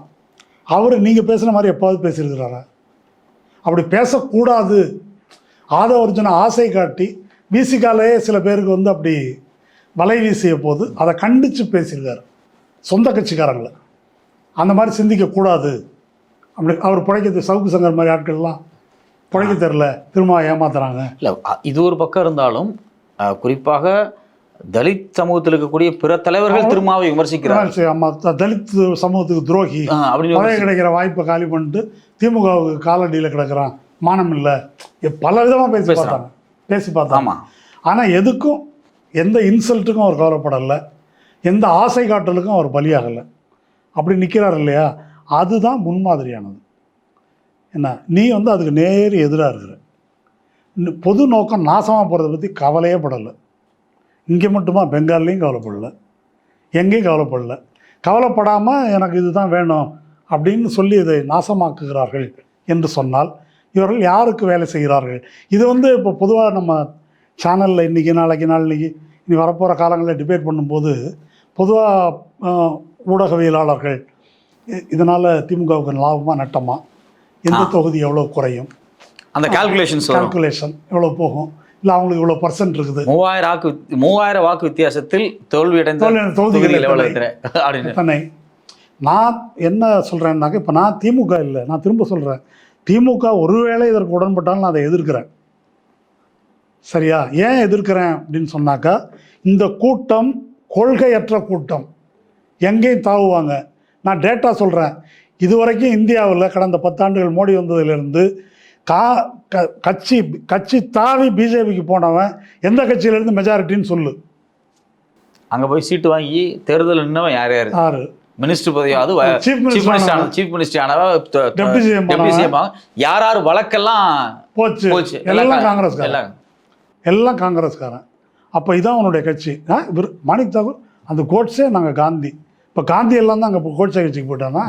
நீங்கள் பேசுகிற மாதிரி எப்பாவது பேசியிருக்கிறாரா? அப்படி பேசக்கூடாது. ஆதவ அர்ஜுனா ஆசை காட்டி விசிகாலேயே சில பேருக்கு வந்து அப்படி வலை வீசிய போது அதை கண்டித்து பேசியிருக்காரு சொந்த கட்சிக்காரங்களை. அந்த மாதிரி சிந்திக்கக்கூடாது அப்படி அவர் பிழைக்க, சவுக்கு சங்கர் மாதிரி ஆட்கள்லாம் பிழைக்க தெரில, திரும்ப ஏமாத்துறாங்க. இல்லை, இது ஒரு பக்கம் இருந்தாலும் குறிப்பாக தலித் சமூகத்தில் இருக்கக்கூடிய பிற தலைவர்கள் திருமாவை விமர்சிக்கிறார். ஆமாம், தலித் சமூகத்துக்கு துரோகி, பதவி கிடைக்கிற வாய்ப்பை காலி பண்ணிட்டு திமுகவுக்கு காலடியில் கிடக்கிறான், மானம் இல்லை, பல விதமாக பேசி பார்த்தாங்க. ஆனால் எதுக்கும் எந்த இன்சல்ட்டுக்கும் அவர் கவலைப்படலை, எந்த ஆசை காட்டலுக்கும் அவர் பலியாகலை. அப்படி நிற்கிறார் இல்லையா? அதுதான் முன்மாதிரியானது. என்ன, நீ வந்து அதுக்கு நேர் எதிராக இருக்கிற. பொது நோக்கம் நாசமாக போகிறத பற்றி கவலையே படலை. இங்கே மட்டுமா, பெங்கால்லையும் கவலைப்படலை, எங்கேயும் கவலைப்படலை. கவலைப்படாமல் எனக்கு இதுதான் வேணும் அப்படின்னு சொல்லி இதை நாசமாக்குகிறார்கள் என்று சொன்னால் இவர்கள் யாருக்கு வேலை செய்கிறார்கள்? இது வந்து இப்போ பொதுவாக நம்ம சேனலில் இன்றைக்கி நாளைக்கு இனி வரப்போகிற காலங்களில் டிபேட் பண்ணும்போது பொதுவாக ஊடகவியலாளர்கள் இதனால் திமுகவுக்கு லாபமாக நட்டமா, எந்த தொகுதி எவ்வளோ குறையும், அந்த கால்குலேஷன் எவ்வளோ போகும், இல்லை அவங்களுக்கு இவ்வளோ பர்சன்ட் இருக்குது, 3000 வாக்கு வித்தியாசத்தில் தோல்வியடைந்த தொகுதிகள் தன்னை. நான் என்ன சொல்கிறேன்னாக்க, இப்போ நான் திமுக இல்லை, நான் திரும்ப சொல்கிறேன், திமுக ஒருவேளை இதற்கு உடன்பட்டாலும் நான் அதை எதிர்க்கிறேன். சரியா? ஏன் எதிர்க்கிறேன் அப்படின்னு சொன்னாக்கா, இந்த கூட்டம் கொள்கையற்ற கூட்டம், எங்கேயும் தாவுவாங்க. நான் டேட்டா சொல்கிறேன். இதுவரைக்கும் இந்தியாவில் கடந்த 10 ஆண்டுகள் மோடி வந்ததுலேருந்து கட்சி தாவி பிஜேபிக்கு போனவன் எந்த கட்சியிலேருந்து மெஜாரிட்டின்னு சொல்லு. அங்கே போய் சீட்டு வாங்கி தேர்தல் நின்னவன் யார் மினிஸ்டர் பதவியாவது, சீஃப் மினிஸ்டர் ஆனவா, டெப்டி சிஎம், யார் வழக்கெல்லாம் போச்சு, எல்லாம் காங்கிரஸ்காரன். அப்போ இதான் அவனுடைய கட்சி. மாணிக் தாகூர் அந்த கோட்ஸே, நாங்கள் காந்தி. இப்போ காந்தி எல்லாம் தான் அங்கே கோட்ஸே கட்சிக்கு போயிட்டானா?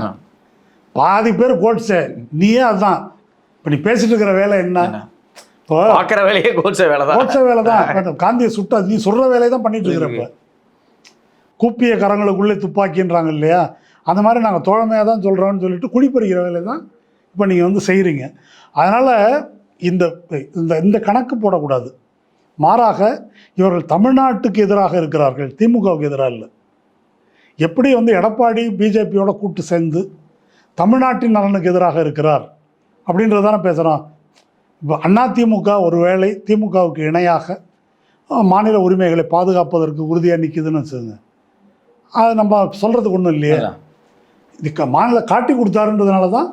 பாதி பேர் கோட்ஸே, நீயே அதுதான். இப்போ நீ பேசிட்டு இருக்கிற வேலை என்ன? இப்போ பார்க்குற வேலையே கோட்ஸே வேலை தான். காந்தியை சுட்டா நீ சொல்கிற வேலையை தான் பண்ணிட்டு இருக்கிறப்ப, கூப்பிய கரங்களுக்குள்ளே துப்பாக்கின்றாங்க இல்லையா? அந்த மாதிரி நாங்கள் தோழமையாக தான் சொல்கிறோன்னு சொல்லிட்டு குடிப்பறிக்கிற வேலை தான் இப்போ நீங்கள் வந்து செய்கிறீங்க. அதனால் இந்த இந்த கணக்கு போடக்கூடாது. மாறாக இவர்கள் தமிழ்நாட்டுக்கு எதிராக இருக்கிறார்கள், திமுகவுக்கு எதிராக இல்லை. எப்படி வந்து எடப்பாடி பிஜேபியோட கூட்டு சேர்ந்து தமிழ்நாட்டின் நலனுக்கு எதிராக இருக்கிறார் அப்படின்றதான பேசுகிறோம். இப்போ அதிமுக ஒருவேளை திமுகவுக்கு இணையாக மாநில உரிமைகளை பாதுகாப்பதற்கு உறுதியாக நிற்குதுன்னு வச்சுக்கோங்க, அது நம்ம சொல்கிறதுக்கு ஒன்றும் இல்லையே. இது மாநில காட்டி கொடுத்தாருன்றதுனால தான்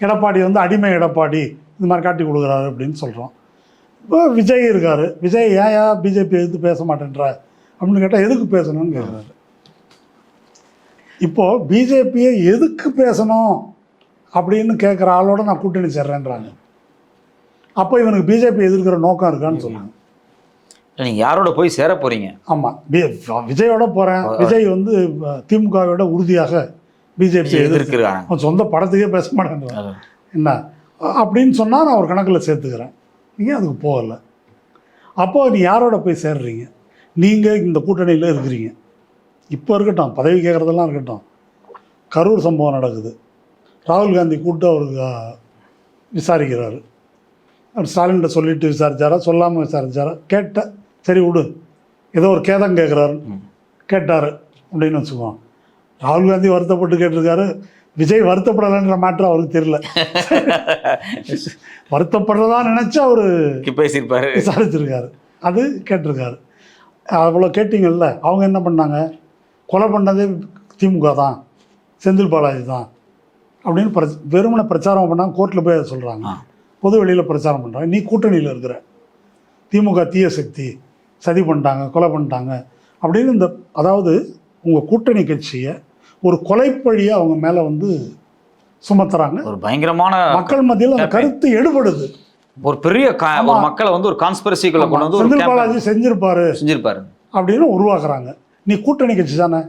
எடப்பாடி வந்து அடிமை எடப்பாடி இந்த மாதிரி காட்டி கொடுக்குறாரு அப்படின்னு சொல்கிறோம். இப்போ விஜய் இருக்கார், விஜய் ஏன் பிஜேபி எதிர்த்து பேச மாட்டேன்றா அப்படின்னு கேட்டால் எதுக்கு பேசணும்னு கேட்குறாரு. இப்போது பிஜேபியை எதுக்கு பேசணும் அப்படின்னு கேட்குற ஆளோட நான் கூட்டணி சேர்றேன்றாங்க. அப்போ இவனுக்கு பிஜேபி எதிர்க்கிற நோக்கம் இருக்கான்னு சொல்லுங்கள். நீங்கள் யாரோட போய் சேர போகிறீங்க? ஆமாம், விஜயோட போகிறேன். விஜய் வந்து திமுகவோட உறுதியாக பிஜேபி எதிர்க்கிறாங்க, சொந்த படத்துக்கே பேச மாட்டேன்றாங்க என்ன அப்படின்னு சொன்னால் நான் ஒரு கணக்கில் சேர்த்துக்கிறேன். நீங்கள் அதுக்கு போகலை. அப்போது நீ யாரோட போய் சேர்றீங்க? நீங்கள் இந்த கூட்டணியில் இருக்கிறீங்க. இப்போ இருக்கட்டும், பதவி கேட்குறதெல்லாம் இருக்கட்டும். கரூர் சம்பவம் நடக்குது, ராகுல் காந்தி கூப்பிட்டு அவருக்கு விசாரிக்கிறாரு. அவர் ஸ்டாலின்கிட்ட சொல்லிட்டு விசாரிச்சாரா, சொல்லாமல் விசாரிச்சாரா? கேட்ட சரி விடு, ஏதோ ஒரு கேதம் கேட்குறாரு, கேட்டார் அப்படின்னு வச்சுக்குவோம். ராகுல் காந்தி வருத்தப்பட்டு கேட்டிருக்காரு, விஜய் வருத்தப்படலைன்ற மேட்ரு அவருக்கு தெரியல. வருத்தப்படுறதா நினச்சி அவர் பேசியிருப்பாரு, விசாரிச்சிருக்காரு, அது கேட்டிருக்காரு. அவ்வளோ கேட்டிங்கல்ல. அவங்க என்ன பண்ணாங்க? கொலை பண்ணதே திமுக தான், செந்தில் பாலாஜி தான், அப்படின்னு வெறுமனை பிரச்சாரம் பண்ணால் கோர்ட்டில் போய் அதை சொல்கிறாங்க, பொது வெளியில் பிரச்சாரம் பண்ணுறாங்க. நீ கூட்டணியில் இருக்கிற திமுக தீய சக்தி, சதி பண்ணிட்டாங்க, கொலை பண்ணிட்டாங்க அப்படின்னு இந்த அதாவது உங்கள் கூட்டணி கட்சியை ஒரு கொலைப்பழியை அவங்க மேலே வந்து சுமத்துறாங்க. ஒரு பயங்கரமான மக்கள் மத்தியில் அந்த கருத்து எடுபடுது. ஒரு பெரிய ஒரு மக்களை வந்து ஒரு கான்ஸ்பிரசிக்குள்ள கொண்டு வந்து செந்தில் பாலாஜி செஞ்சிருப்பாரு அப்படின்னு உருவாக்குறாங்க. நீ கூட்டணி கட்சி தானே,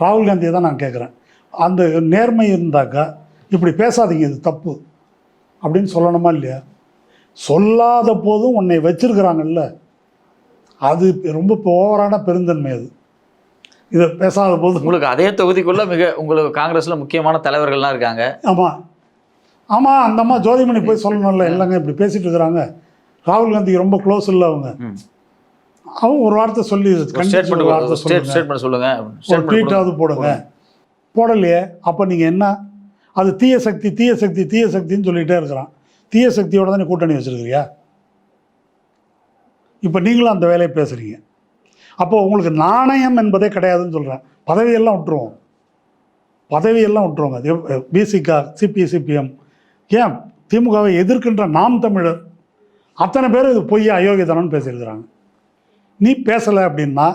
ராகுல் காந்தியை தான் நான் கேட்குறேன். அந்த நேர்மை இருந்தாக்கா இப்படி பேசாதீங்க, இது தப்பு அப்படின்னு சொல்லணுமா இல்லையா? சொல்லாத போதும் உன்னை வச்சிருக்கிறாங்கல்ல, அது ரொம்ப ஓவரான பெருந்தன்மை. அது இதை பேசாத போது உங்களுக்கு அதே தொகுதிக்குள்ள உங்களுக்கு காங்கிரஸில் முக்கியமான தலைவர்கள்லாம் இருக்காங்க. ஆமாம் ஆமாம், அந்த அம்மா ஜோதிமணி போய் சொல்லணும்ல, இல்லைங்க இப்படி பேசிட்டு இருக்கிறாங்க, ராகுல் காந்திக்கு ரொம்ப க்ளோஸ் இல்லை அவங்க ஒரு வார்த்தை சொல்லி ஸ்டேட்மெண்ட் சொல்லுங்க, ஒரு ட்வீட்டாவது போடுங்க. போடலையே, அப்போ நீங்கள் என்ன, அது தீய சக்தி தீய சக்தி தீய சக்தின்னு சொல்லிகிட்டே இருக்கிறான். தீய சக்தியோட தான் நீ கூட்டணி வச்சுருக்கிறியா? இப்போ நீங்களும் அந்த வேலையை பேசுகிறீங்க. அப்போது உங்களுக்கு நாணயம் என்பதே கிடையாதுன்னு சொல்கிறேன். பதவியெல்லாம் விட்டுருவோங்க. அது பிசிகா, சிபி, சிபிஎம், ஏன் திமுகவை எதிர்க்கின்ற நாம் தமிழர் அத்தனை பேர் இது பொய்யா அயோக்கியத்தனம்னு பேசியிருக்கிறாங்க. நீ பேசலை அப்படின்னா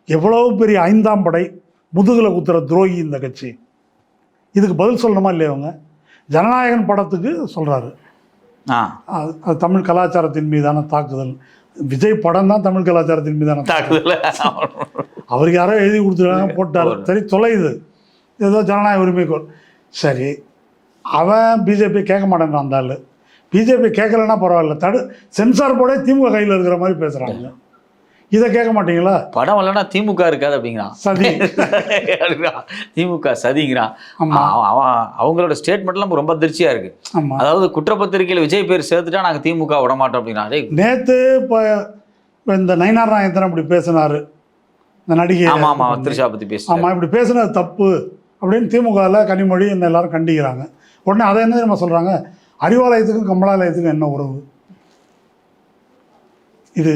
எவ்வளவு பெரிய 5ஆம் படை முதுகில் குத்துற துரோகி இந்த கட்சி. இதுக்கு பதில் சொல்லணுமா இல்லையா? அவங்க ஜனநாயகன் படத்துக்கு சொல்கிறாரு, அது தமிழ் கலாச்சாரத்தின் மீதான தாக்குதல். விஜய் படம் தான் தமிழ் கலாச்சாரத்தின் மீதான தாக்குதல். அவருக்கு யாரோ எழுதி கொடுத்துருக்காங்க, போட்டார், சரி தொலையுது, ஏதோ ஜனநாயக உரிமைக்கோள். சரி, அவன் பிஜேபி கேட்க மாட்டேங்கிறான். அந்த ஆள் பிஜேபி கேட்கலன்னா பரவாயில்ல, சென்சார் போர்டே திமுக கையில் இருக்கிற மாதிரி பேசுகிறாங்க. இதை கேட்க மாட்டீங்களா? படம் இல்லைன்னா திமுக இருக்காது அப்படிங்கிறான், சதி திமுக சதிங்கிறான். அவங்களோட ஸ்டேட்மெண்ட்லாம் ரொம்ப அதிர்ச்சியா இருக்கு. அதாவது குற்றப்பத்திரிகையில் விஜய் பேர் சேர்த்துட்டா நாங்கள் திமுக விட மாட்டோம் அப்படின்னா. நேற்று இப்போ இந்த நயினார் நாயகன் அப்படி பேசினாரு, இந்த நடிகை. ஆமாம், த்ரிஷா பற்றி பேச. ஆமாம், இப்படி பேசுனது தப்பு அப்படின்னு திமுகவில் கனிமொழி என்ன எல்லாரும் கண்டிக்கிறாங்க. உடனே அதை என்ன நம்ம சொல்கிறாங்க, அறிவாலயத்துக்கும் கமலாலயத்துக்கும் என்ன உறவு? இது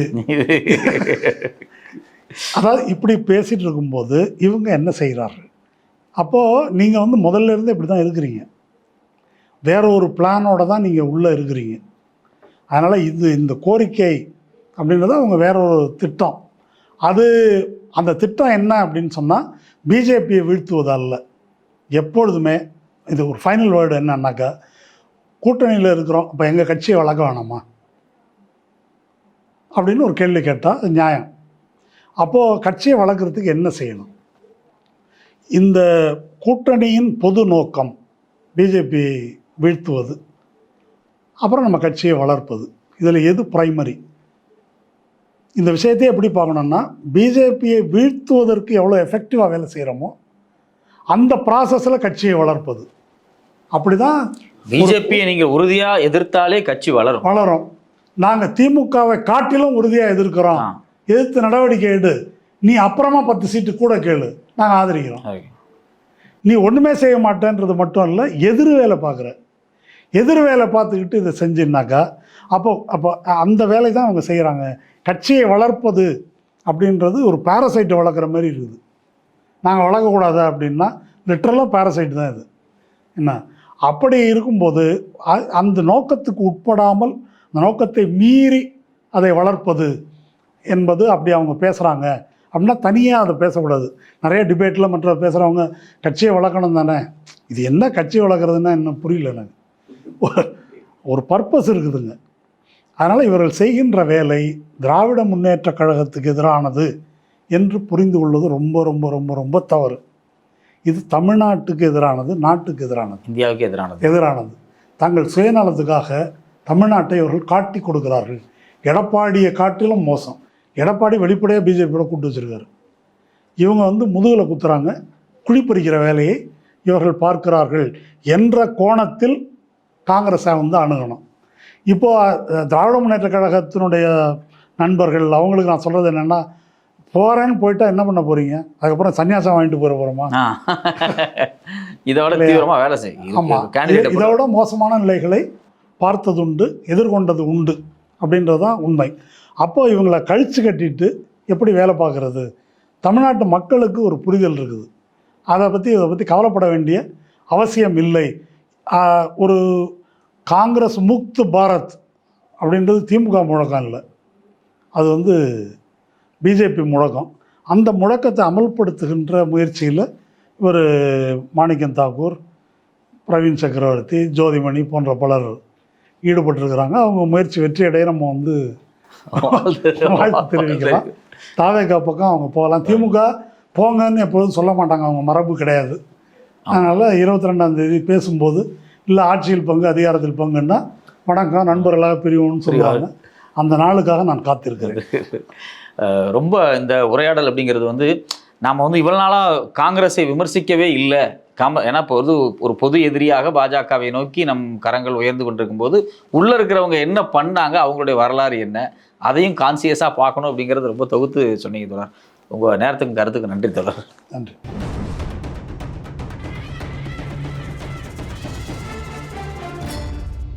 அதாவது இப்படி பேசிகிட்டு இருக்கும்போது இவங்க என்ன செய்கிறார்கள்? அப்போது நீங்கள் வந்து முதல்ல இருந்து இப்படி தான் இருக்கிறீங்க, வேற ஒரு பிளானோட தான் நீங்கள் உள்ளே இருக்கிறீங்க. அதனால் இந்த கோரிக்கை அப்படின்றது அவங்க வேற ஒரு திட்டம். அந்த திட்டம் என்ன அப்படின்னு சொன்னால் பிஜேபியை வீழ்த்துவதல்ல. எப்பொழுதுமே இது ஒரு ஃபைனல் வேர்டு என்னன்னாக்கா, கூட்டணியில் இருக்கிறோம், இப்போ எங்கள் கட்சியை வளர்க்க வேணாமா அப்படின்னு ஒரு கேள்வி கேட்டால் நியாயம். அப்போது கட்சியை வளர்க்குறதுக்கு என்ன செய்யணும்? இந்த கூட்டணியின் பொது நோக்கம் பிஜேபி வீழ்த்துவது, அப்புறம் நம்ம கட்சியை வளர்ப்பது, இதில் எது பிரைமரி? இந்த விஷயத்தையே எப்படி பார்க்கணுன்னா, பிஜேபியை வீழ்த்துவதற்கு எவ்வளோ எஃபெக்டிவாக வேலை செய்கிறோமோ அந்த ப்ராசஸில் கட்சியை வளர்ப்பது. அப்படி தான் பிஜேபியை நீங்கள் உறுதியாக எதிர்த்தாலே கட்சி வளரும். நாங்கள் திமுகவை காட்டிலும் உறுதியாக எதிர்க்கிறோம், எதிர்த்து நடவடிக்கை எடு, நீ அப்புறமா 10 சீட்டு கூட கேளு, நாங்கள் ஆதரிக்கிறோம். நீ ஒன்றுமே செய்ய மாட்டேன்றது மட்டும் இல்லை, எதிர் வேலை பார்க்குற, எதிர் வேலை பார்த்துக்கிட்டு இதை செஞ்சுனாக்கா அப்போ அந்த வேலை தான் அவங்க செய்கிறாங்க. கட்சியை வளர்ப்பது அப்படின்றது ஒரு பேரசைட்டை வளர்க்குற மாதிரி இருக்குது. நாங்கள் வளர்க்கக்கூடாதா அப்படின்னா லிட்ரலாக பேரசைட் தான் இது. என்ன அப்படி இருக்கும்போது அந்த நோக்கத்துக்கு உட்படாமல் அந்த நோக்கத்தை மீறி அதை வளர்ப்பது என்பது அப்படி அவங்க பேசுகிறாங்க அப்படின்னா தனியாக அதை பேசக்கூடாது. நிறைய டிபேட்டில் மற்ற பேசுகிறவங்க கட்சியை வளர்க்கணும் தானே, இது என்ன கட்சி வளர்க்குறதுன்னா என்ன புரியல எனக்கு. ஒரு பர்பஸ் இருக்குதுங்க. அதனால் இவர்கள் செய்கின்ற வேலை திராவிட முன்னேற்ற கழகத்துக்கு எதிரானது என்று புரிந்து கொள்வது ரொம்ப ரொம்ப ரொம்ப ரொம்ப தவறு. இது தமிழ்நாட்டுக்கு எதிரானது, நாட்டுக்கு எதிரானது, இந்தியாவுக்கு எதிரானது. தங்கள் சுயநலத்துக்காக தமிழ்நாட்டை இவர்கள் காட்டி கொடுக்கிறார்கள். எடப்பாடியை காட்டிலும் மோசம். எடப்பாடி வெளிப்படையாக பிஜேபியோட கூட்டு வச்சிருக்காரு. இவங்க வந்து முதுகில் குத்துறாங்க, குழிப்பறிக்கிற வேலையை இவர்கள் பார்க்கிறார்கள் என்ற கோணத்தில் காங்கிரஸை வந்து அணுகணும். இப்போது திராவிட முன்னேற்ற கழகத்தினுடைய நண்பர்கள் அவங்களுக்கு நான் சொல்கிறது என்னென்னா, போகிறேன்னு போயிட்டா என்ன பண்ண போகிறீங்க? அதுக்கப்புறம் சன்னியாசம் வாங்கிட்டு போகிறோமா? இதோட தீவிரமாக வேலை செய்யும். ஆமாம், இதோட மோசமான நிலைகளை பார்த்ததுண்டு, எதிர்கொண்டது உண்டு அப்படின்றது தான் உண்மை. அப்போது இவங்களை கழிச்சு கட்டிட்டு எப்படி வேலை பார்க்குறது? தமிழ்நாட்டு மக்களுக்கு ஒரு புரிதல் இருக்குது. இதை பற்றி கவலைப்பட வேண்டிய அவசியம் இல்லை. ஒரு காங்கிரஸ் முக்த் பாரத் அப்படின்றது திமுக முழக்கம் இல்லை, அது வந்து பிஜேபி முழக்கம். அந்த முழக்கத்தை அமல்படுத்துகின்ற முயற்சியில் இவர் மாணிக்கம் தாக்கூர், பிரவீன் சக்கரவர்த்தி, ஜோதிமணி போன்ற பலர் ஈடுபட்டிருக்கிறாங்க. அவங்க முயற்சி வெற்றியடைய நம்ம வந்து வாழ்த்து தெரிவிக்கலாம். தாவேகா பக்கம் அவங்க போகலாம். திமுக போங்கன்னு எப்பொழுதும் சொல்ல மாட்டாங்க, அவங்க மரபு கிடையாது. அதனால் 22ஆம் தேதி பேசும்போது இல்லை ஆட்சியில் பங்கு அதிகாரத்தில் பங்குன்னா வணக்கம் நண்பர்களாக பிரிவோம்னு சொல்லுவாங்க. அந்த நாளுக்காக நான் காத்திருக்கிறேன். ரொம்ப இந்த உரையாடல் அப்படிங்கிறது வந்து நாம் வந்து இவ்வளவு நாளாக காங்கிரஸை விமர்சிக்கவே இல்லை. ஏன்னா இப்போ ஒரு பொது எதிரியாக பாஜகவை நோக்கி நம் கரங்கள் உயர்ந்து கொண்டிருக்கும் போது உள்ளே இருக்கிறவங்க என்ன பண்ணாங்க, அவங்களுடைய வரலாறு என்ன, அதையும் கான்சியஸாக பார்க்கணும் அப்படிங்கிறது ரொம்ப தொகுத்து சொன்னீங்க தோழர். உங்கள் நேரத்துக்கு கருத்துக்கு நன்றி தோழர். நன்றி.